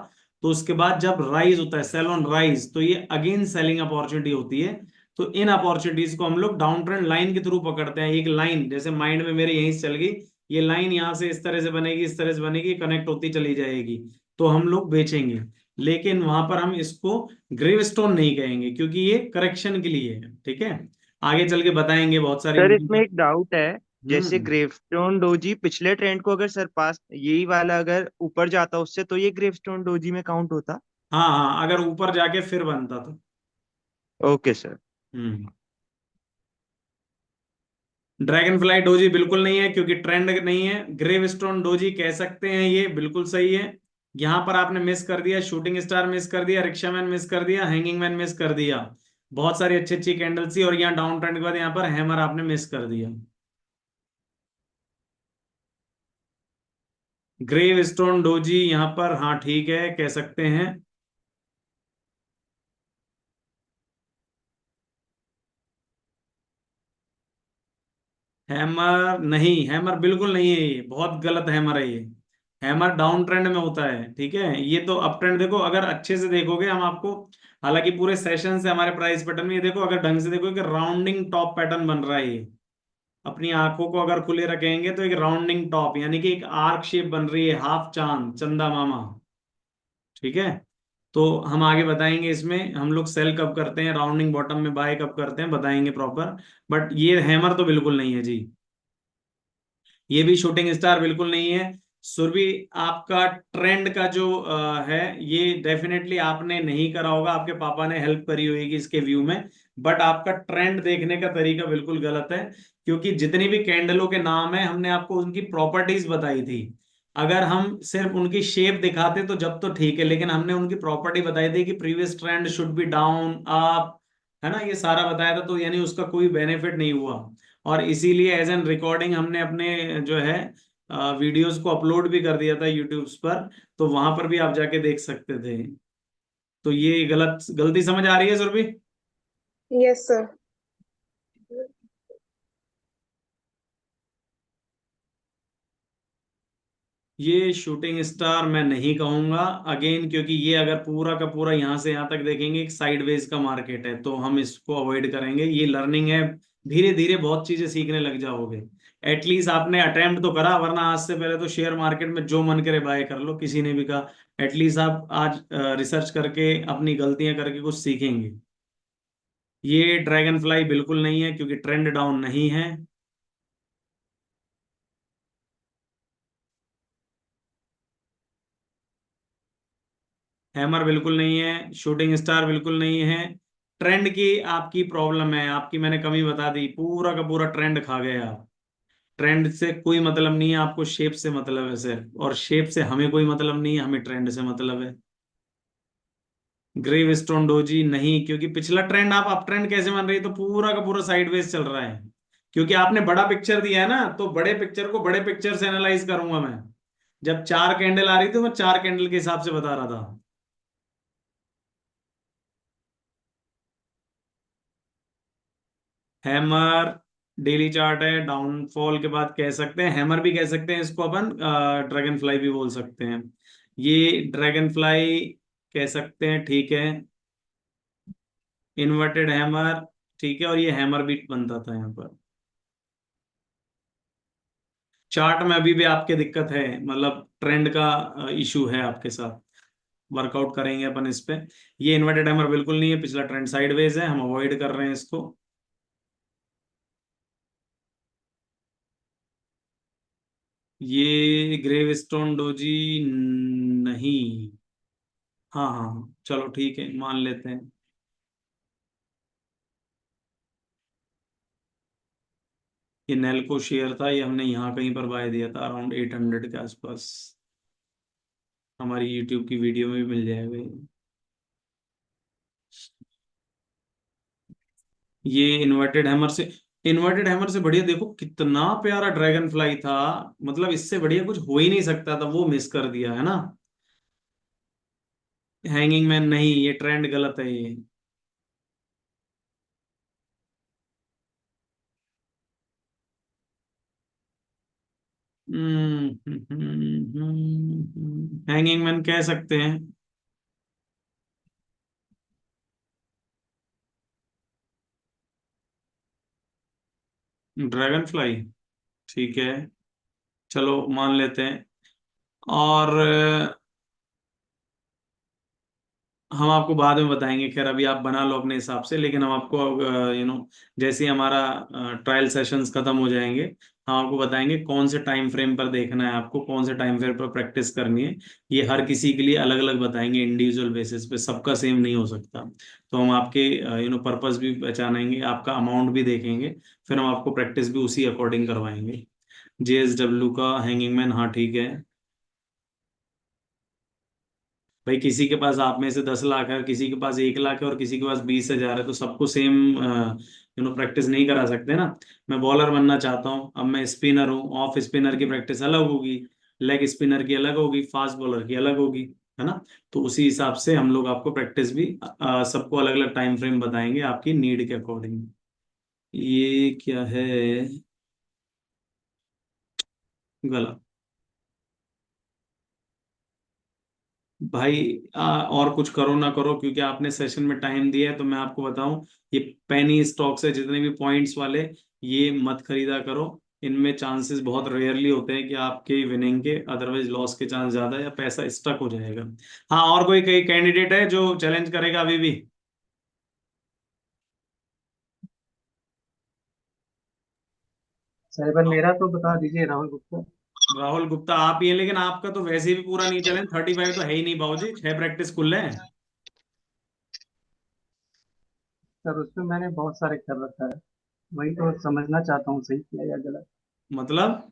A: तो उसके बाद जब राइज होता है, सेल ऑन राइज, तो ये अगेन सेलिंग अपॉर्चुनिटी होती है। तो इन अपॉर्चुनिटीज को हम लोग डाउन ट्रेंड लाइन के थ्रू पकड़ते हैं। एक लाइन जैसे माइंड में मेरे यहीं से चल गई, ये लाइन यहाँ से इस तरह से बनेगी, इस तरह से बनेगी, कनेक्ट होती चली जाएगी, तो हम लोग बेचेंगे। लेकिन वहां पर हम इसको ग्रेव स्टोन नहीं कहेंगे, क्योंकि ये करेक्शन के लिए है, ठीक है। आगे चल के बताएंगे बहुत सारे।
C: सर इसमें एक डाउट है, जैसे
A: हम्म।
C: ग्रेवस्टोन डोजी पिछले ट्रेंड को अगर सरपास यही वाला अगर ऊपर जाता उससे, तो ये ग्रेवस्टोन डोजी में काउंट होता?
A: हाँ हाँ, अगर ऊपर जाके फिर बनता तो।
C: Okay sir.
A: Hmm. Dragonfly doji बिल्कुल नहीं है, क्योंकि ट्रेंड नहीं है। ग्रेव स्टोन डोजी कह सकते हैं, ये बिल्कुल सही है। यहां पर आपने मिस कर दिया, शूटिंग स्टार मिस कर दिया, रिक्शा मैन मिस कर दिया, हैंगिंग मैन मिस कर दिया। बहुत सारी अच्छी अच्छी कैंडल्स थी, और यहाँ डाउन ट्रेंड के बाद यहाँ पर हैमर आपने मिस कर दिया। ग्रेव स्टोन डोजी यहाँ पर, हाँ ठीक है, कह सकते हैं। हैमर नहीं, हैमर बिल्कुल नहीं है, ये बहुत गलत हैमर है ये। हैमर डाउन ट्रेंड में होता है, ठीक है। ये तो अप ट्रेंड देखो, अगर अच्छे से देखोगे हम आपको, हालांकि पूरे सेशन से हमारे प्राइस पैटर्न में, ये देखो अगर ढंग से देखोगे कि राउंडिंग टॉप पैटर्न बन रहा है ये। अपनी आंखों को अगर खुले रखेंगे तो एक राउंडिंग टॉप, यानी कि एक आर्क शेप बन रही है, हाफ चांद, चंदा मामा, ठीक है। तो हम आगे बताएंगे इसमें हम लोग सेल कब करते हैं, राउंडिंग बॉटम में बाय कब करते हैं, बताएंगे प्रॉपर। बट ये हैमर तो बिल्कुल नहीं है जी। ये भी शूटिंग स्टार बिल्कुल नहीं है। सुरभि, आपका ट्रेंड का जो है, ये डेफिनेटली आपने नहीं करा होगा, आपके पापा ने हेल्प करी होगी इसके व्यू में। बट आपका ट्रेंड देखने का तरीका बिल्कुल गलत है, क्योंकि जितनी भी कैंडलों के नाम है हमने आपको उनकी प्रॉपर्टीज बताई थी। अगर हम सिर्फ उनकी शेप दिखाते तो जब तो ठीक है, लेकिन हमने उनकी प्रॉपर्टी बताई थी कि previous trend should be down up, है ना, ये सारा बताया था। तो यानी उसका कोई बेनिफिट नहीं हुआ, और इसीलिए एज एन रिकॉर्डिंग हमने अपने जो है वीडियोस को अपलोड भी कर दिया था यूट्यूब पर। तो वहां पर भी आप जाके देख सकते थे। तो ये गलती समझ आ रही है सुरभि?
L: Yes, sir.
A: ये शूटिंग स्टार मैं नहीं कहूंगा अगेन, क्योंकि ये अगर पूरा का पूरा यहाँ से यहाँ तक देखेंगे एक साइडवेज का मार्केट है, तो हम इसको अवॉइड करेंगे। ये लर्निंग है, धीरे धीरे बहुत चीजें सीखने लग जाओगे। एटलीस्ट आपने अटेम्प्ट तो करा, वरना आज से पहले तो शेयर मार्केट में जो मन करे बाय कर लो, किसी ने भी कहा। एटलीस्ट आप आज रिसर्च करके अपनी गलतियां करके कुछ सीखेंगे। ये ड्रैगन फ्लाई बिल्कुल नहीं है, क्योंकि ट्रेंड डाउन नहीं है। हैमर बिल्कुल नहीं है, शूटिंग स्टार बिल्कुल नहीं है। ट्रेंड की आपकी प्रॉब्लम है, आपकी मैंने कमी बता दी, पूरा का पूरा ट्रेंड खा गए आप। ट्रेंड से कोई मतलब नहीं है, आपको शेप से मतलब है सिर्फ, और शेप से हमें कोई मतलब नहीं है, हमें ट्रेंड से मतलब है। ग्रेव स्टोन डोजी नहीं, क्योंकि पिछला ट्रेंड आप अप ट्रेंड कैसे मान रही है, तो पूरा का पूरा साइडवेज चल रहा है। क्योंकि आपने बड़ा पिक्चर दिया है ना, तो बड़े पिक्चर को बड़े पिक्चर से एनालाइज करूंगा मैं। जब 4 कैंडल आ रही थी, मैं 4 कैंडल के हिसाब से बता रहा था। हैमर डेली चार्ट है, डाउनफॉल के बाद कह सकते हैं, हैमर भी कह सकते हैं इसको अपन, ड्रैगन फ्लाई भी बोल सकते हैं। ये ड्रैगन फ्लाई कह सकते हैं, ठीक है। इन्वर्टेड हैमर, ठीक है, और ये हैमर भी बनता था यहाँ पर। चार्ट में अभी भी आपके दिक्कत है, मतलब ट्रेंड का इशू है आपके साथ। वर्कआउट करेंगे अपन इस पे। ये इन्वर्टेड हैमर बिल्कुल नहीं है, पिछला ट्रेंड साइडवेज है, हम अवॉइड कर रहे हैं इसको। ये ग्रेव स्टोन डोजी नहीं। हाँ हाँ हाँ, चलो ठीक है, मान लेते हैं। ये नेल्को शेयर था, ये हमने यहाँ कहीं पर बाय दिया था, अराउंड 800 के आसपास। हमारी यूट्यूब की वीडियो में भी मिल जाएगा ये। इन्वर्टेड हैमर से बढ़िया देखो कितना प्यारा ड्रैगन फ्लाई था, मतलब इससे बढ़िया कुछ हो ही नहीं सकता था, वो मिस कर दिया है ना। हैंगिंग मैन नहीं, ये ट्रेंड गलत है ये। हैंगिंग मैन कह सकते हैं। ड्रैगन फ्लाई, ठीक है, चलो मान लेते हैं। और हम आपको बाद में बताएंगे, खैर अभी आप बना लो अपने हिसाब से, लेकिन हम आपको जैसे ही हमारा ट्रायल सेशंस खत्म हो जाएंगे, हम आपको बताएंगे कौन से टाइम फ्रेम पर देखना है आपको, कौन से टाइम फ्रेम पर प्रैक्टिस करनी है। ये हर किसी के लिए अलग अलग बताएंगे, इंडिविजुअल बेसिस पे, सबका सेम नहीं हो सकता। तो हम आपके पर्पस भी पहचानेंगे, आपका अमाउंट भी देखेंगे, फिर हम आपको प्रैक्टिस भी उसी अकॉर्डिंग करवाएंगे। JSW का हैंगिंग मैन, हाँ ठीक है। भाई किसी के पास आप में से 10 लाख है, किसी के पास 1 लाख है, और किसी के पास 20,000 है, तो सबको सेम प्रैक्टिस नहीं करा सकते ना। मैं बॉलर बनना चाहता हूँ, अब मैं स्पिनर हूँ, ऑफ स्पिनर की प्रैक्टिस अलग होगी, लेग स्पिनर की अलग होगी, फास्ट बॉलर की अलग होगी, है ना। तो उसी हिसाब से हम लोग आपको प्रैक्टिस भी सबको अलग अलग टाइम फ्रेम बताएंगे आपकी नीड के अकॉर्डिंग। ये क्या है, गलत। भाई और कुछ करो ना करो, क्योंकि आपने सेशन में टाइम दिया है, तो मैं आपको बताऊं, ये पेनी स्टॉक्स है जितने भी पॉइंट्स वाले, ये मत खरीदा करो। इनमें चांसेस बहुत रेयरली होते हैं कि आपके विनिंग के, अदरवाइज लॉस के चांस ज्यादा है, या पैसा स्टक हो जाएगा। हाँ, और कोई कई कैंडिडेट है जो चैलेंज करेगा अभी भी?
B: साहिबन मेरा तो बता दीजिए, राहुल गुप्ता।
A: राहुल गुप्ता आप ही हैं, लेकिन आपका तो वैसे भी पूरा नहीं चैलेंज, 35 तो है ही नहीं बाबूजी, 6 प्रैक्टिस खुल रहे हैं।
B: सर उसमें मैंने बहुत सारे कर रखा है, वही तो समझना चाहता हूँ सही किया या गलत।
A: मतलब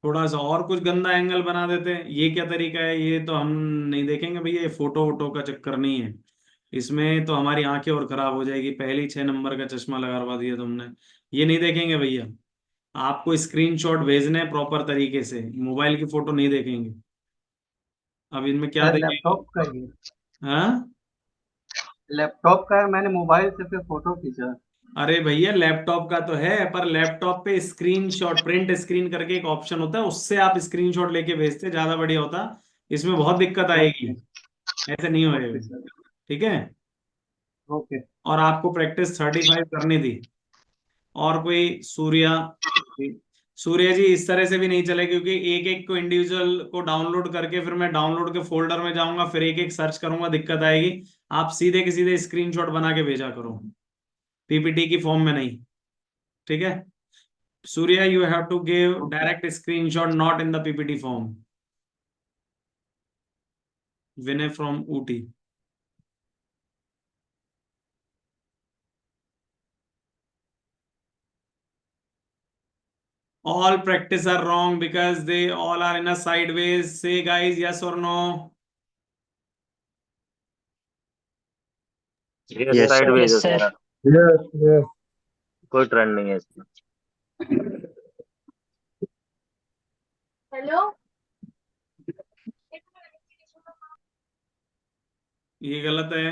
A: थोड़ा सा और कुछ गंदा एंगल बना देते हैं, ये क्या तरीका है, ये तो हम नहीं देखेंगे भैया, ये फोटो वोटो का चक्कर नहीं है। इसमें तो हमारी आंखें और खराब हो जाएगी, पहले ही 6 नंबर का चश्मा लगवा दिया तुमने। ये नहीं देखेंगे भैया, आपको स्क्रीनशॉट भेजने हैं प्रॉपर तरीके से, मोबाइल की फोटो नहीं देखेंगे। अब इनमें क्या
B: सर
A: देखेंगे?
B: लैपटॉप का ही है,
A: हाँ,
B: लैपटॉप का है, मैंने मोबाइल से फिर फोटो खींचा।
A: अरे भैया लैपटॉप का तो है, पर लैपटॉप पे स्क्रीनशॉट, प्रिंट स्क्रीन करके एक ऑप्शन होता है, उससे आप स्क्रीनशॉट लेके भेजते, ज्यादा बढ़िया होता। इसमें बहुत दिक्कत आएगी,
B: ओके।
A: ऐसे नहीं
B: ओके
A: होएगा।
B: सर।
A: ठीक है,
B: ओके।
A: और आपको प्रैक्टिस 35 करनी थी। और कोई सूर्या? सूर्य जी इस तरह से भी नहीं चले, क्योंकि एक एक को इंडिविजुअल को डाउनलोड करके, फिर मैं डाउनलोड के फोल्डर में जाऊंगा, फिर एक एक सर्च करूंगा, दिक्कत आएगी। आप सीधे के सीधे स्क्रीनशॉट बना के भेजा करो, PPT की फॉर्म में नहीं। ठीक है, Surya, you have to give direct screenshot, not in the PPT form. Vinay from Ooty. All practice are wrong because they all are in a sideways. Say guys, yes or no?
K: ये
C: Yes, sir.
K: Sideways है
E: Yes, sir.
K: सारा,
D: Yes, yes.
K: कोई trend नहीं है इसमें।
G: Hello,
A: ये गलत है।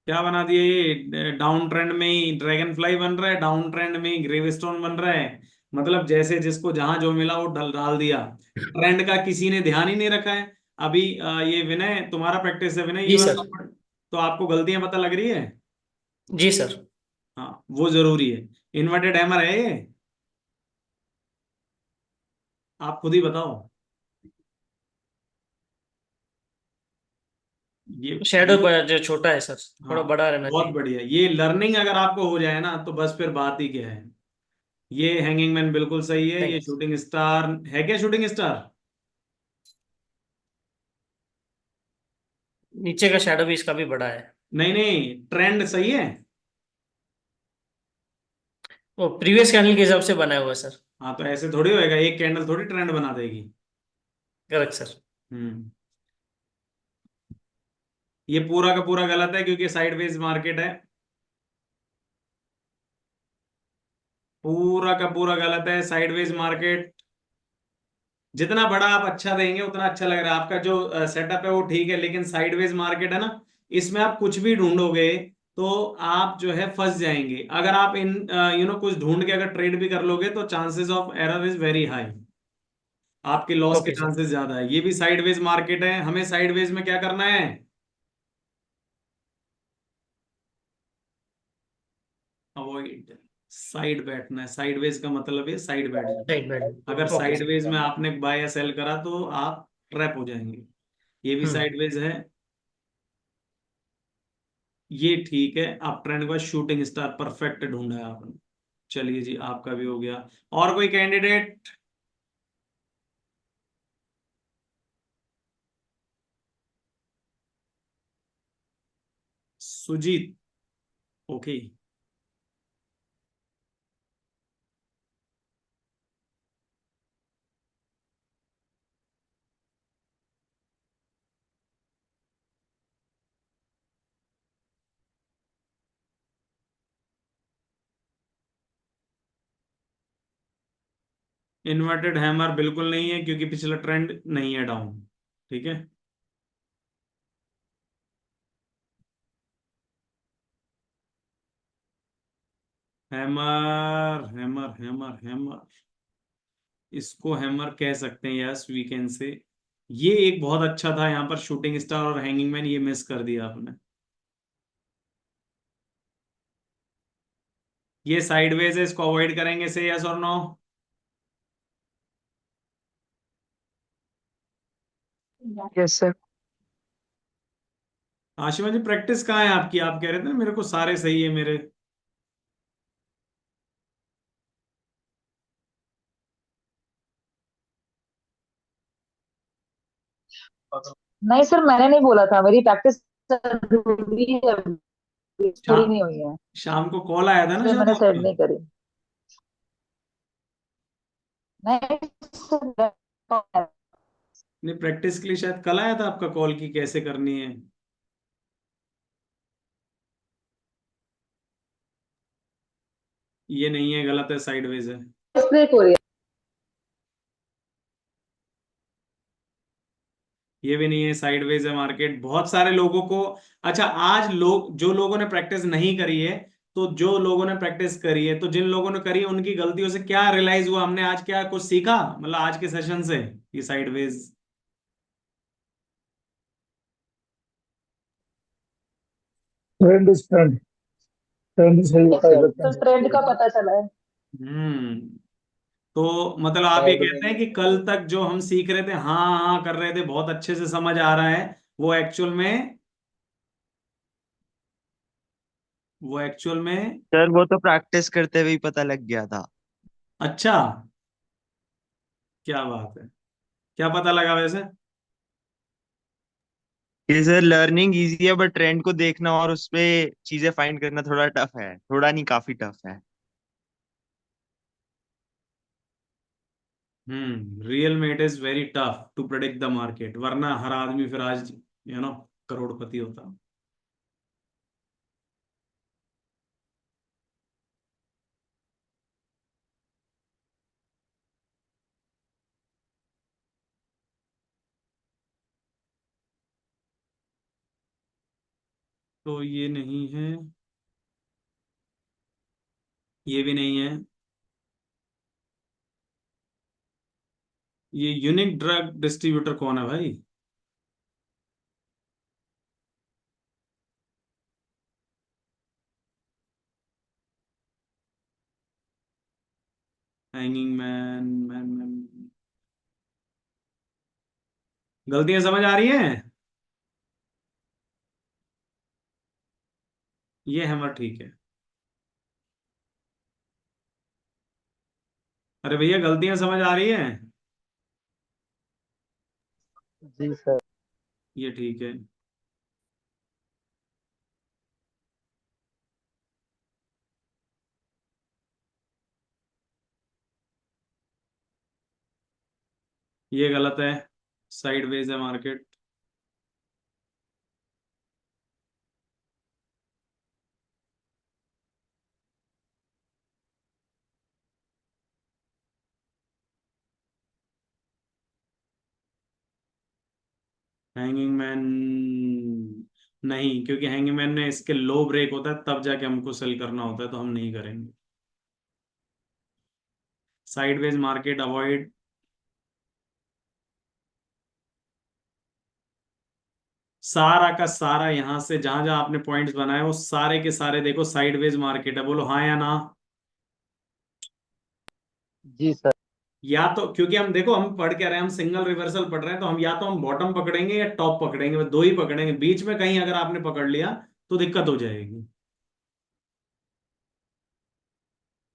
A: क्या बना दिया ये? डाउन ट्रेंड में ही ड्रैगन फ्लाई बन रहा है, डाउन ट्रेंड में ही ग्रेवस्टोन बन रहा है। मतलब जैसे जिसको जहां जो मिला वो डाल दिया। ट्रेंड का किसी ने ध्यान ही नहीं रखा है। अभी ये विनय तुम्हारा प्रैक्टिस है विनय, ये
E: जी
A: वाला
E: सर।
A: तो आपको गलतियां पता लग रही है।
E: जी सर।
A: हाँ वो जरूरी है। इन्वर्टेड हैमर है ये, आप खुद ही बताओ। ये
E: शेडो जो छोटा है सर, थोड़ा
A: हाँ
E: बड़ा रहना
A: बहुत
E: चाहिए।
A: बढ़िया। ये लर्निंग अगर आपको हो जाए ना तो बस फिर बात ही क्या है। ये हैंगिंग मैन बिल्कुल सही है। ये
E: थैंक्स।
A: शूटिंग स्टार है क्या? शूटिंग स्टार
E: नीचे का शेडो भी इसका भी बड़ा है।
A: नहीं नहीं, ट्रेंड सही है।
E: वो प्रीवियस कैंडल के हिसाब से बनाया हुआ है सर।
A: हाँ तो ऐसे थोड़ी होएगा, एक कैंडल थोड़ी ट्रेंड बना देगी।
E: Correct sir.
A: हम्म ये पूरा का पूरा गलत है क्योंकि साइडवेज मार्केट है। पूरा का पूरा गलत है साइडवेज मार्केट। जितना बड़ा आप अच्छा देंगे उतना अच्छा लग रहा है। आपका जो सेटअप है वो ठीक है, लेकिन साइडवेज मार्केट है ना, इसमें आप कुछ भी ढूंढोगे तो आप जो है फंस जाएंगे। अगर आप इन कुछ ढूंढ के अगर ट्रेड भी कर लोगे तो chances of error is very high. आपके लॉस के
E: ओके सर।
A: चांसेस ज्यादा है। ये भी साइडवेज मार्केट है। हमें साइडवेज में क्या करना है? अवॉइड साइड बैठना है। साइडवेज का मतलब है साइड बैठ जाना।
E: राइट बैठ।
A: अगर
E: ओके सर।
A: साइडवेज में आपने बाय या सेल करा तो आप ट्रैप हो जाएंगे। ये भी
E: हम्म।
A: साइडवेज है। ये ठीक है। आप ट्रेंड के बाद शूटिंग स्टार परफेक्ट ढूंढा है आपने। चलिए जी, आपका भी हो गया। और कोई candidate? Sujit, okay. Inverted hammer बिल्कुल नहीं है क्योंकि पिछला ट्रेंड नहीं है डाउन। ठीक है। हैमर हैमर हैमर हैमर, इसको हैमर कह सकते हैं, यस वी कैन से। ये एक बहुत अच्छा था यहाँ पर शूटिंग स्टार और हैंगिंग मैन, ये मिस कर दिया आपने। ये साइडवेज है, इसको अवॉइड करेंगे से यस और no?
F: Yes sir.
A: Ashima ji practice कहाँ है आपकी? आप कह रहे थे ना मेरे को सारे सही है मेरे।
G: नहीं सर, मैंने नहीं बोला था, मेरी प्रैक्टिस अधूरी है, अभी पूरी
A: शाम
G: नहीं हुई है,
A: शाम को कॉल आया था ना
G: इसलिए
A: शायद
G: मैंने सेंड
A: आपका।
G: नहीं करी। नहीं सर,
A: नहीं, प्रैक्टिस के लिए शायद कल आया था आपका कॉल की कैसे करनी है। ये नहीं है, गलत है, साइडवेज है।
G: ब्रेक हो रही है।
A: ये भी नहीं है, साइडवेज है मार्केट। बहुत सारे लोगों को, अच्छा आज लोग, जो लोगों ने प्रैक्टिस नहीं करी है, तो जो लोगों ने प्रैक्टिस करी है, तो जिन लोगों ने करी है उनकी गलतियों से क्या रियलाइज हुआ? हमने आज क्या कुछ सीखा मतलब आज के सेशन से? ये sideways
D: trend is trend, trend सही होता है
G: तो
D: ट्रेंड।
G: ट्रेंड का पता चला है।
A: हम्म तो मतलब आप ये कहते हैं कि कल तक जो हम सीख रहे थे, हाँ हाँ कर रहे थे, बहुत अच्छे से समझ आ रहा है, वो एक्चुअल में वो एक्चुअल में।
C: सर वो तो प्रैक्टिस करते हुए ही पता लग गया था।
A: अच्छा, क्या बात है, क्या पता लगा वैसे?
C: कि सर लर्निंग इजी है बट ट्रेंड को देखना और उस पे चीजें फाइंड करना थोड़ा टफ है, थोड़ा नहीं काफी टफ है।
A: रियल में it is very tough to predict the market, वरना हर आदमी फिर आज करोड़पति होता। तो ये नहीं है, ये भी नहीं है। ये यूनिक ड्रग डिस्ट्रीब्यूटर कौन है भाई? Hanging man, man. गलतियां समझ आ रही हैं? ये हैमर ठीक है। अरे भैया, गलतियां समझ आ रही हैं?
B: जी सर।
A: ये ठीक है। ये गलत है, साइडवेज है मार्केट। हैंगिंग मैन नहीं, क्योंकि हैंगिंग मैन में इसके लो ब्रेक होता है तब जाके हमको सेल करना होता है, तो हम नहीं करेंगे। Sideways market avoid. सारा का सारा यहां से जहां जहां आपने पॉइंट्स बनाए वो सारे के सारे देखो साइडवेज मार्केट है, बोलो हाँ या ना।
B: जी सर।
A: या तो क्योंकि हम देखो हम पढ़ क्या रहे हैं, हम सिंगल रिवर्सल पढ़ रहे हैं, तो हम या तो हम बॉटम पकड़ेंगे या टॉप पकड़ेंगे, बस दो ही पकड़ेंगे। बीच में कहीं अगर आपने पकड़ लिया तो दिक्कत हो जाएगी।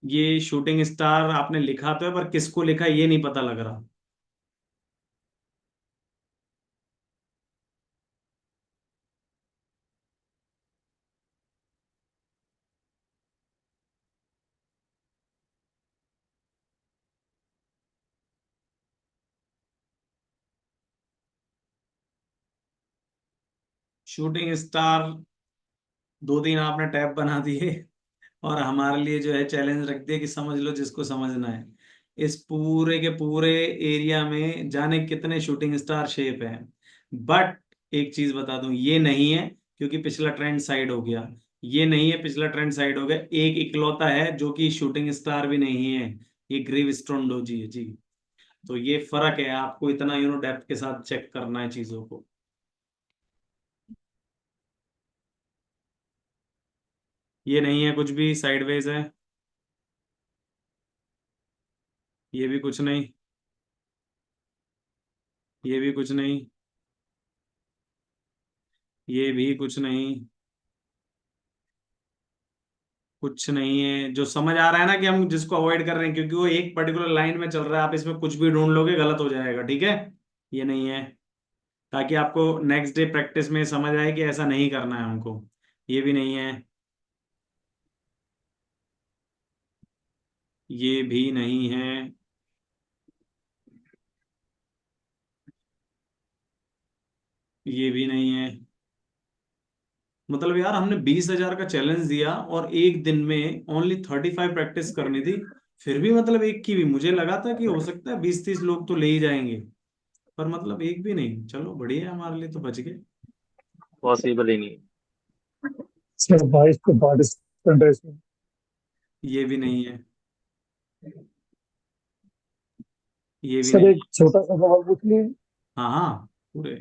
A: ये शूटिंग स्टार आपने लिखा तो है, पर किसको लिखा ये नहीं पता लग रहा। शूटिंग स्टार दो तीन आपने टैब बना दिए और हमारे लिए जो है चैलेंज रख दिया कि समझ लो जिसको समझना है। इस पूरे के पूरे एरिया में जाने कितने शूटिंग स्टार शेप हैं। बट एक चीज बता दूं, ये नहीं है क्योंकि पिछला ट्रेंड साइड हो गया। ये नहीं है, पिछला ट्रेंड साइड हो गया। एक इकलौता है जो कि शूटिंग स्टार भी नहीं है, ये ग्रीव स्टोनडोजी है जी। तो ये फर्क है, आपको इतना डेप्थ के साथ चेक करना है चीजों को। ये नहीं है, कुछ भी साइडवेज है। ये भी कुछ नहीं, ये भी कुछ नहीं, ये भी कुछ नहीं। कुछ नहीं है जो समझ आ रहा है ना कि हम जिसको अवॉइड कर रहे हैं, क्योंकि वो एक पर्टिकुलर लाइन में चल रहा है, आप इसमें कुछ भी ढूंढ लोगे गलत हो जाएगा, ठीक है। ये नहीं है, ताकि आपको नेक्स्ट डे प्रैक्टिस में समझ आए कि ऐसा नहीं करना है हमको। ये भी नहीं है, ये भी नहीं है, ये भी नहीं है। मतलब यार, हमने 20,000 का चैलेंज दिया और एक दिन में ओनली 35 प्रैक्टिस करनी थी। फिर भी मतलब एक की भी मुझे लगा था कि हो सकता है 20-30 लोग तो ले ही जाएंगे, पर मतलब एक भी नहीं। चलो बढ़िया है, हमारे लिए तो बच गए।
K: पॉसिबल ही नहीं।
D: सर 22 को पार्टिसिपेंट है इसमें।
A: ये भी नहीं है, ये भी
D: सर
A: नहीं।
D: एक छोटा सा सवाल पूछ लिए।
A: हाँ हाँ, पूरे।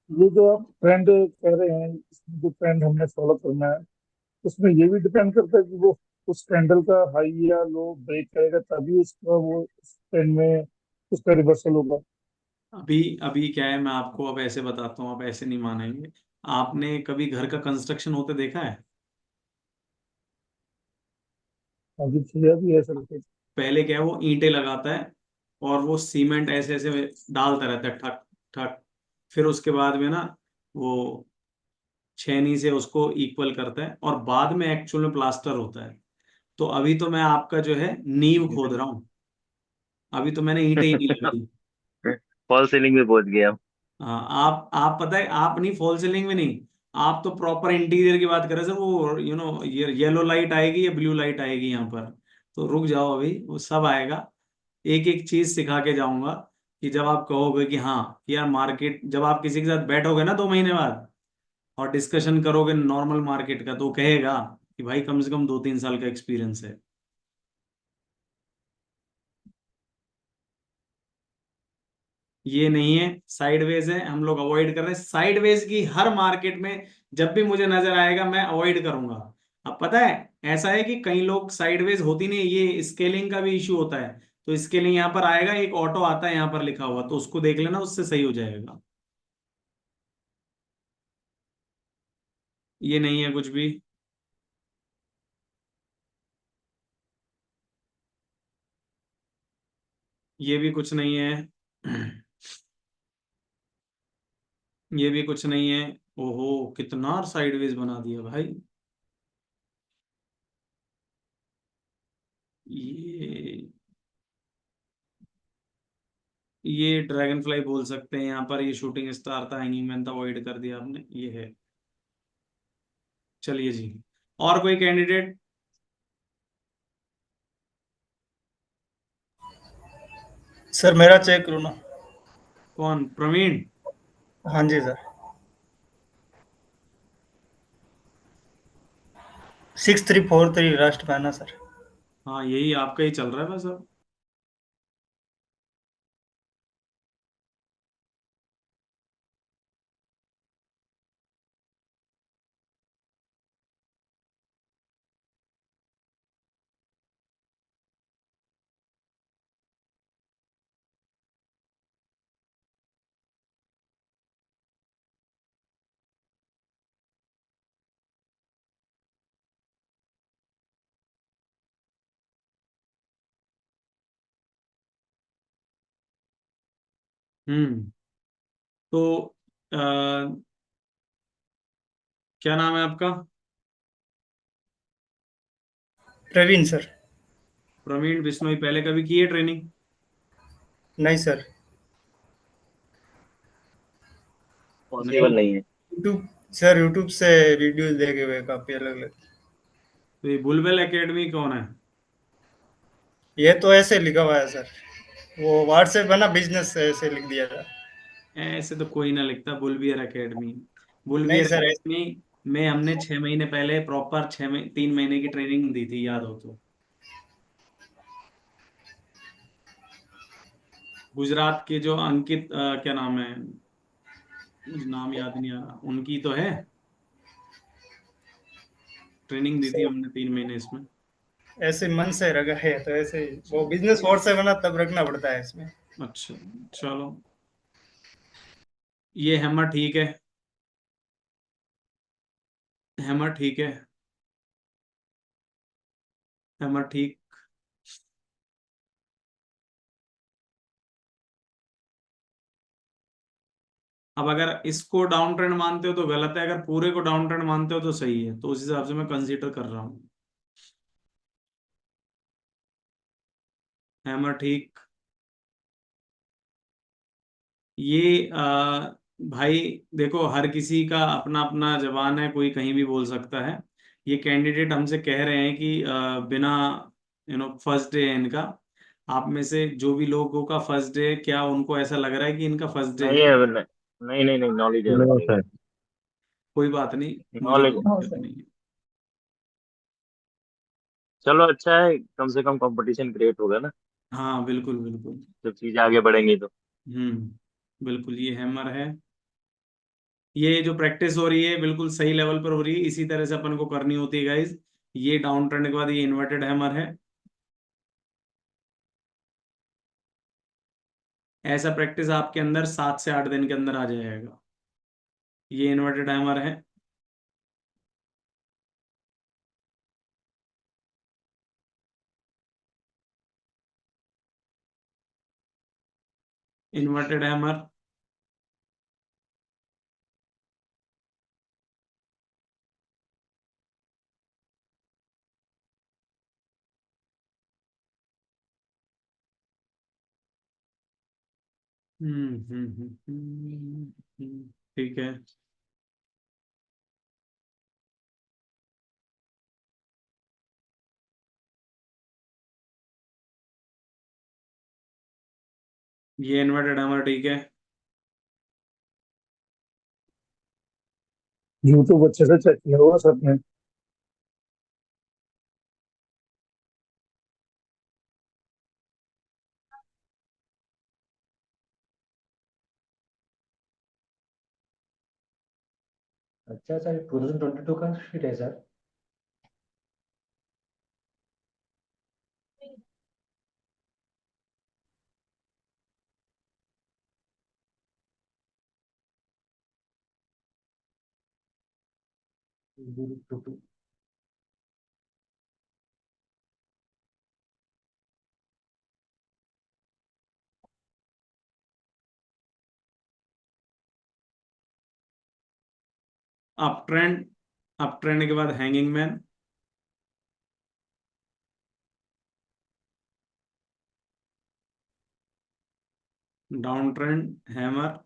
D: ये जो आप ट्रेंड कह रहे हैं, इसमें जो ट्रेंड हमने फॉलो करना है, उसमें ये भी डिपेंड करता है कि वो उस कैंडल का हाई या लो ब्रेक करेगा, तभी उसका वो ट्रेंड में उसका रिवर्सल होगा।
A: अभी अभी क्या है, मैं आपको अब ऐसे बताता हूँ, आप ऐसे नहीं मानेंगे। आपने कभी घर का कंस्ट्रक्शन होते देखा है?
D: हाँ जी, किया भी है सर कुछ।
A: पहले क्या है, वो ईंटें लगाता है और वो सीमेंट ऐसे ऐसे डालता रहता है, ठक ठक। फिर उसके बाद में ना वो छेनी से उसको इक्वल करता है और बाद में एक्चुअल में प्लास्टर होता है। तो अभी तो मैं आपका जो है नींव खोद रहा हूँ, अभी तो मैंने ईंटें ही नहीं लगाई।
K: फॉल सीलिंग में पहुंच गए हम।
A: हाँ, आप पता है, आप नहीं फॉल सीलिंग में नहीं, आप तो प्रॉपर इंटीरियर की बात कर रहे हैं सर। वो ये येलो लाइट आएगी या ब्लू लाइट आएगी यहाँ पर, तो रुक जाओ, अभी वो सब आएगा। एक एक चीज सिखा के जाऊंगा कि जब आप कहोगे कि हाँ कि यार मार्केट, जब आप किसी के साथ बैठोगे ना 2 महीने बाद और डिस्कशन करोगे नॉर्मल मार्केट का, तो कहेगा कि भाई कम से कम 2-3 साल का एक्सपीरियंस है। ये नहीं है साइडवेज है, हम लोग अवॉइड कर रहे हैं साइडवेज की हर मार्केट में। जब भी मुझे नजर आएगा मैं अवॉइड करूंगा। अब पता है, ऐसा है कि कई लोग साइडवेज होती नहीं, ये स्केलिंग का भी इशू होता है। तो स्केलिंग यहाँ पर आएगा, एक ऑटो आता है यहाँ पर लिखा हुआ, तो उसको देख लेना, उससे सही हो जाएगा। ये नहीं है कुछ भी। ये भी कुछ नहीं है। ये भी कुछ नहीं है। ओहो, कितना साइडवेज बना दिया भाई। ये ये ड्रैगन फ्लाई बोल सकते हैं यहाँ पर। ये शूटिंग स्टार था, हैंगिंग मैन था, अवॉइड कर दिया आपने। ये है। चलिए जी, और कोई कैंडिडेट?
H: सर मेरा चेक करो ना।
A: कौन, प्रवीण?
H: हाँ जी सर, 6343 लास्ट में है ना सर?
A: हाँ, यही आपका ही चल रहा है बस अब। हम्म। तो आ, क्या नाम है आपका?
H: प्रवीण सर।
A: प्रवीण बिश्नोई, पहले कभी की है ट्रेनिंग?
H: नहीं सर।
A: नहीं।
K: पॉसिबल नहीं है।
H: यूट्यूब, सर यूट्यूब से वीडियोस देखे हुए काफी अलग अलग।
A: तो ये बुलबुल एकेडमी कौन है?
H: ये तो ऐसे लिखा हुआ है सर, वो व्हाट्सएप है ना, बिजनेस से ऐसे लिख दिया था।
A: ऐसे तो कोई ना लिखता, बुलबियर एकेडमी।
H: नहीं
A: बुलबियर
H: सर
A: एकेडमी में हमने 6 महीने पहले प्रॉपर 6 महीने 3 महीने की ट्रेनिंग दी थी, याद हो तो। गुजरात के जो अंकित, क्या नाम है, मुझे नाम याद नहीं आ रहा, उनकी तो है। ट्रेनिंग दी थी हमने 3 महीने इसमें।
H: ऐसे मन से रखा है तो ऐसे ही, वो बिजनेस व्हाट्सएप है ना, तब रखना पड़ता है इसमें।
A: अच्छा, चलो। ये हैमर ठीक है, हैमर ठीक है, हैमर ठीक। अब अगर इसको डाउन ट्रेंड मानते हो तो गलत है, अगर पूरे को डाउन ट्रेंड मानते हो तो सही है, तो उस हिसाब से मैं कंसीडर कर रहा हूँ। हैमर ठीक। ये भाई देखो, हर किसी का अपना अपना जबान है, कोई कहीं भी बोल सकता है। ये कैंडिडेट हमसे कह रहे हैं कि बिना फर्स्ट डे है इनका। आप में से जो भी लोगों का फर्स्ट डे, क्या उनको ऐसा लग रहा है कि इनका फर्स्ट डे
K: नहीं
A: है?
K: है, नहीं नहीं नहीं, नॉलेज है
C: नो
K: मुझे।
C: सर।
A: कोई बात नहीं, मुझे
K: नॉलेज।
A: कोई दिक्कत नहीं है।
K: चलो अच्छा है, कम से कम कंपटीशन क्रिएट होगा ना,
A: हाँ बिल्कुल बिल्कुल।
K: जब चीजें आगे बढ़ेंगी तो।
A: बिल्कुल, ये हैमर है। ये जो प्रैक्टिस हो रही है बिल्कुल सही लेवल पर हो रही है, इसी तरह से अपन को करनी होती है गाइज। ये डाउन ट्रेंड के बाद ये इन्वर्टेड हैमर है। ऐसा प्रैक्टिस आपके अंदर 7 से 8 दिन के अंदर आ जाएगा। ये इन्वर्टेड हैमर है। इन्वर्टेड हैमर, ठीक है। ये इन्वर्टेड हैमर ठीक है।
D: यूट्यूब अच्छे से चेक किया होगा सर ने।
M: अच्छा सर 2022 का शीट है sir.
A: Up trend, up trend के बाद hanging man, down trend hammer,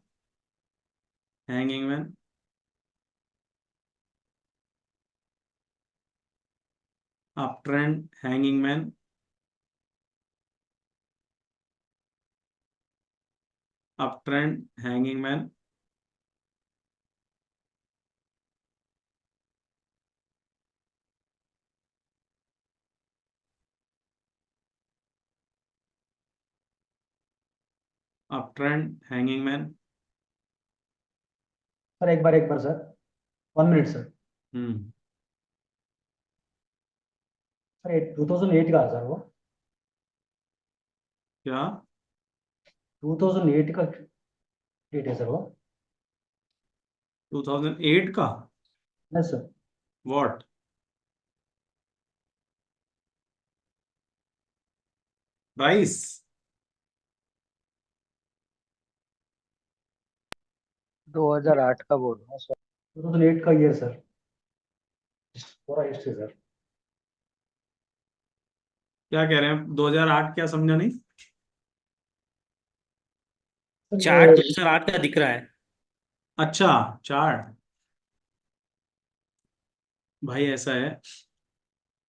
A: hanging man, up trend hanging man, up trend hanging man, up trend hanging man.
M: Sir एक बार सर, 1 मिनट सर। सर 2008 का है sir वो।
A: क्या
M: 2008 का date है sir वो।
A: 2008 का?
M: Yes sir.
A: व्हाट? प्राइस?
M: 2008 का बोल रहा हूँ सर। 2008 का ईयर सर, पूरा हिस्ट्री सर।
A: क्या कह रहे हैं 2008? क्या समझा नहीं।
E: चार्ट 2008 का दिख रहा है।
A: अच्छा, चार्ट। भाई ऐसा है,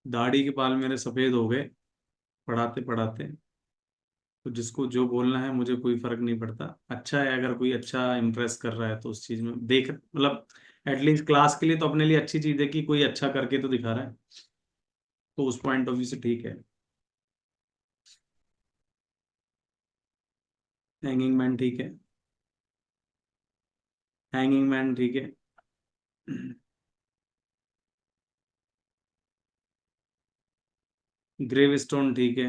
A: दाढ़ी के बाल मेरे सफेद हो गए पढ़ाते पढ़ाते, तो जिसको जो बोलना है मुझे कोई फर्क नहीं पड़ता। अच्छा है अगर कोई अच्छा इम्प्रेस कर रहा है तो उस चीज में देख, मतलब एटलीस्ट क्लास के लिए तो अपने लिए अच्छी चीज है कि कोई अच्छा करके तो दिखा रहा है, तो उस पॉइंट ऑफ व्यू से ठीक है। हैंगिंग मैन ठीक है, हैंगिंग मैन ठीक है। ग्रेव स्टोन ठीक है,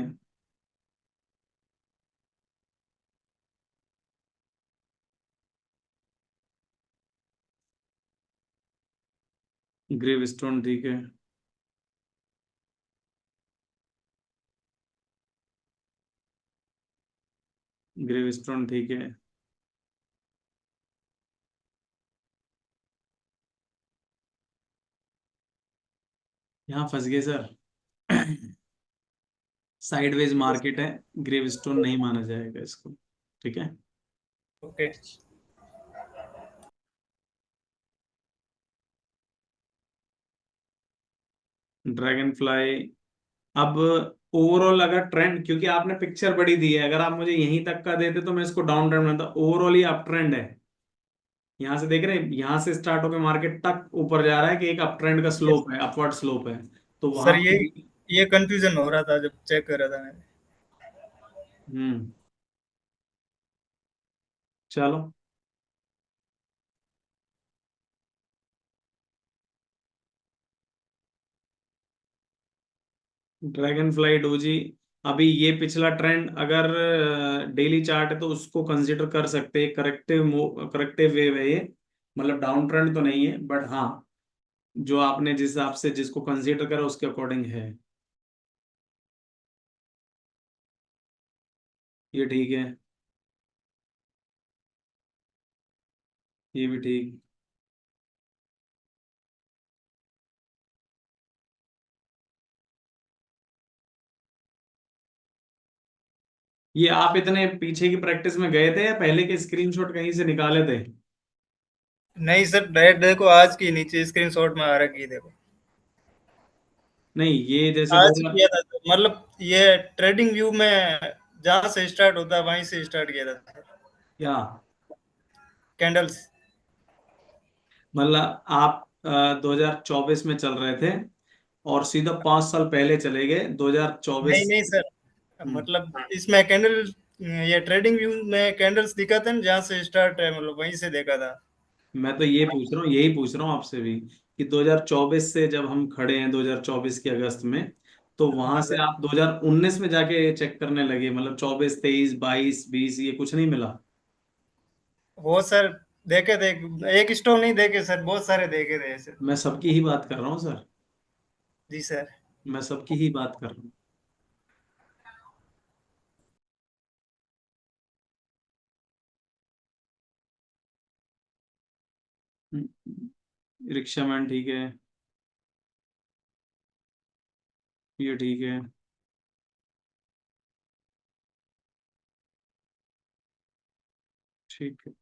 A: ग्रेव स्टोन ठीक है, ग्रेव स्टोन ठीक है। यहाँ फंस गए सर। साइडवेज मार्केट है, ग्रेव स्टोन नहीं माना जाएगा इसको, ठीक है।
H: ओके।
A: Dragon fly. अब ओवरऑल अगर ट्रेंड, क्योंकि आपने पिक्चर बड़ी दी है, अगर आप मुझे यहीं तक का देते तो मैं इसको डाउन ट्रेंड मानता। ओवरऑल ये अप ट्रेंड है। यहाँ से देख रहे हैं, यहाँ से स्टार्ट होकर मार्केट तक ऊपर जा रहा है कि एक अप ट्रेंड का स्लोप है, अपवर्ड स्लोप है, तो वहां
H: सर ये कंफ्यूजन हो रहा था जब चेक कर रहा था मैं।
A: हम्म चलो, ड्रैगन फ्लाई डोजी। अभी ये पिछला ट्रेंड अगर डेली चार्ट है तो उसको कंसीडर कर सकते हैं, करेक्टिव करेक्टिव वेव है ये, मतलब डाउन ट्रेंड तो नहीं है, बट हाँ जो आपने जिस हिसाब से जिसको कंसीडर करा उसके अकॉर्डिंग है, ये ठीक है। ये भी ठीक। ये आप इतने पीछे की प्रैक्टिस में गए थे या पहले के स्क्रीनशॉट कहीं से निकाले थे?
H: नहीं सर, डायरेक्ट देखो आज की नीचे स्क्रीनशॉट में आ रखी है, देखो
A: नहीं, ये जैसे
H: आज
A: 2000।
H: किया था तो, मतलब ये ट्रेडिंग व्यू में जहां से स्टार्ट होता है वहीं से स्टार्ट किया था
A: क्या
H: कैंडल्स।
A: मतलब आप 2024 में चल रहे थे और सीधा 5 साल पहले चले गए, 2024।
H: नहीं नहीं सर, मतलब इसमें कैंडल, ये ट्रेडिंग व्यू में कैंडल्स दिखा था ना, जहाँ से स्टार्ट है मतलब वहीं से देखा था।
A: मैं तो ये पूछ रहा हूँ, यही पूछ रहा हूँ आपसे भी कि 2024 से जब हम खड़े हैं 2024 के अगस्त में, तो वहां
H: हाँ
A: से
H: सर,
A: आप 2019 में जाके चेक करने लगे, मतलब 24, 23, 22, 20 ये कुछ नहीं मिला?
H: वो सर देखे थे, एक स्टॉक नहीं देखे सर, बहुत सारे देखे थे ऐसे।
A: मैं सबकी ही बात कर रहा हूँ सर,
H: जी सर।
A: मैं सबकी ही बात कर रहा हूँ। रिक्शा मैन ठीक है, ये ठीक है। ठीक है,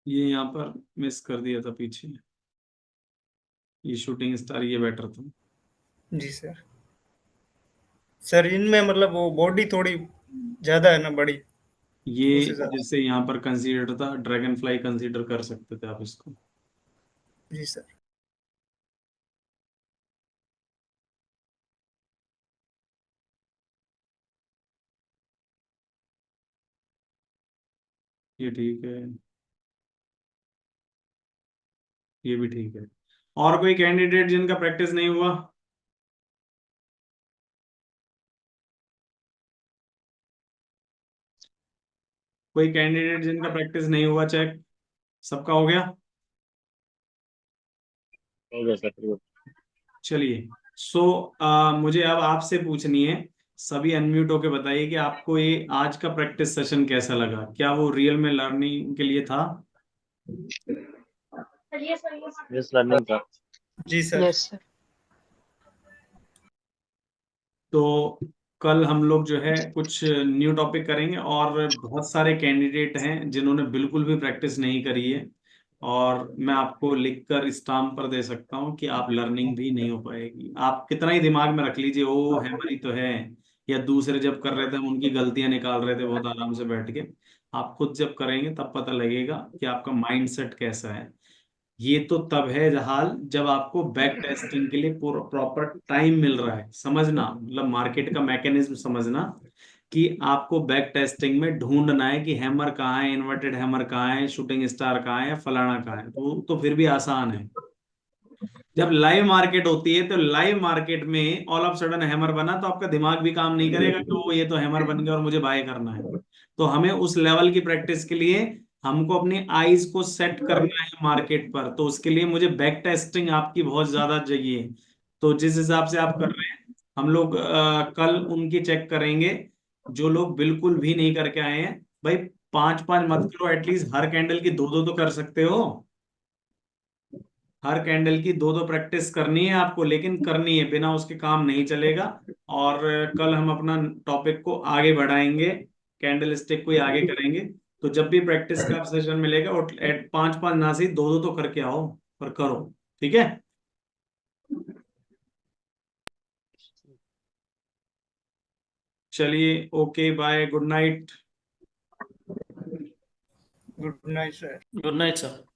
A: ये यहाँ पर मिस कर दिया था पीछे, ये शूटिंग स्टार ये बेटर था।
H: जी सर। सर इनमें मतलब वो बॉडी थोड़ी ज्यादा है ना, बड़ी, उस
A: ये
H: हिसाब से।
A: जैसे यहाँ पर कंसीडर था, ड्रैगन फ्लाई कंसीडर कर सकते थे आप इसको।
H: जी सर।
A: ये ठीक है, ये भी ठीक है। और कोई कैंडिडेट जिनका प्रैक्टिस नहीं हुआ? कोई कैंडिडेट जिनका प्रैक्टिस नहीं हुआ, चेक सबका हो गया?
K: हो गया सर।
A: चलिए, सो मुझे अब आपसे पूछनी है, सभी अनम्यूट होके बताइए कि आपको ये आज का प्रैक्टिस सेशन कैसा लगा, क्या वो रियल में लर्निंग के लिए था?
K: यस, लर्निंग का।
H: जी सर।
F: Yes sir.
A: तो कल हम लोग जो है कुछ न्यू टॉपिक करेंगे, और बहुत सारे कैंडिडेट हैं जिन्होंने बिल्कुल भी प्रैक्टिस नहीं करी है, और मैं आपको लिखकर स्टाम्प पर दे सकता हूँ कि आप लर्निंग भी नहीं हो पाएगी। आप कितना ही दिमाग में रख लीजिए ओ हैमरी तो है, या दूसरे जब कर रहे थे हम उनकी गलतियां निकाल रहे थे बहुत आराम से बैठ के, आप खुद जब करेंगे तब पता लगेगा कि आपका माइंड सेट कैसा है। ये तो तब है जहाल जब आपको बैक टेस्टिंग के लिए प्रॉपर टाइम मिल रहा है, समझना, मतलब मार्केट का मैकेनिज्म समझना, कि आपको बैक टेस्टिंग में ढूंढना है कि हैमर कहाँ है, इन्वर्टेड हैमर कहाँ है, शूटिंग स्टार कहाँ है, या फलाना कहाँ है, तो फिर भी आसान है। जब लाइव मार्केट होती है तो लाइव मार्केट में ऑल ऑफ सडन हैमर बना तो आपका दिमाग भी काम नहीं करेगा, तो ये तो हैमर बन गया और मुझे बाय करना है। तो हमें उस लेवल की प्रैक्टिस के लिए हमको अपनी आईज को सेट करना है मार्केट पर, तो उसके लिए मुझे बैक टेस्टिंग आपकी बहुत ज्यादा चाहिए। तो जिस हिसाब से आप कर रहे हैं, हम लोग कल उनकी चेक करेंगे जो लोग बिल्कुल भी नहीं करके आए हैं। भाई, पांच पांच मत करो, एटलीस्ट हर कैंडल की दो दो तो कर सकते हो। हर कैंडल की दो दो प्रैक्टिस करनी है आपको, लेकिन करनी है, बिना उसके काम नहीं चलेगा। और कल हम अपना टॉपिक को आगे बढ़ाएंगे, कैंडल स्टिक को ही आगे करेंगे। तो जब भी प्रैक्टिस का सेशन मिलेगा, और पांच पांच ना सही दो दो तो करके आओ, और करो। ठीक है, चलिए, okay, bye, good night.
H: Good night sir.
E: Good night, sir.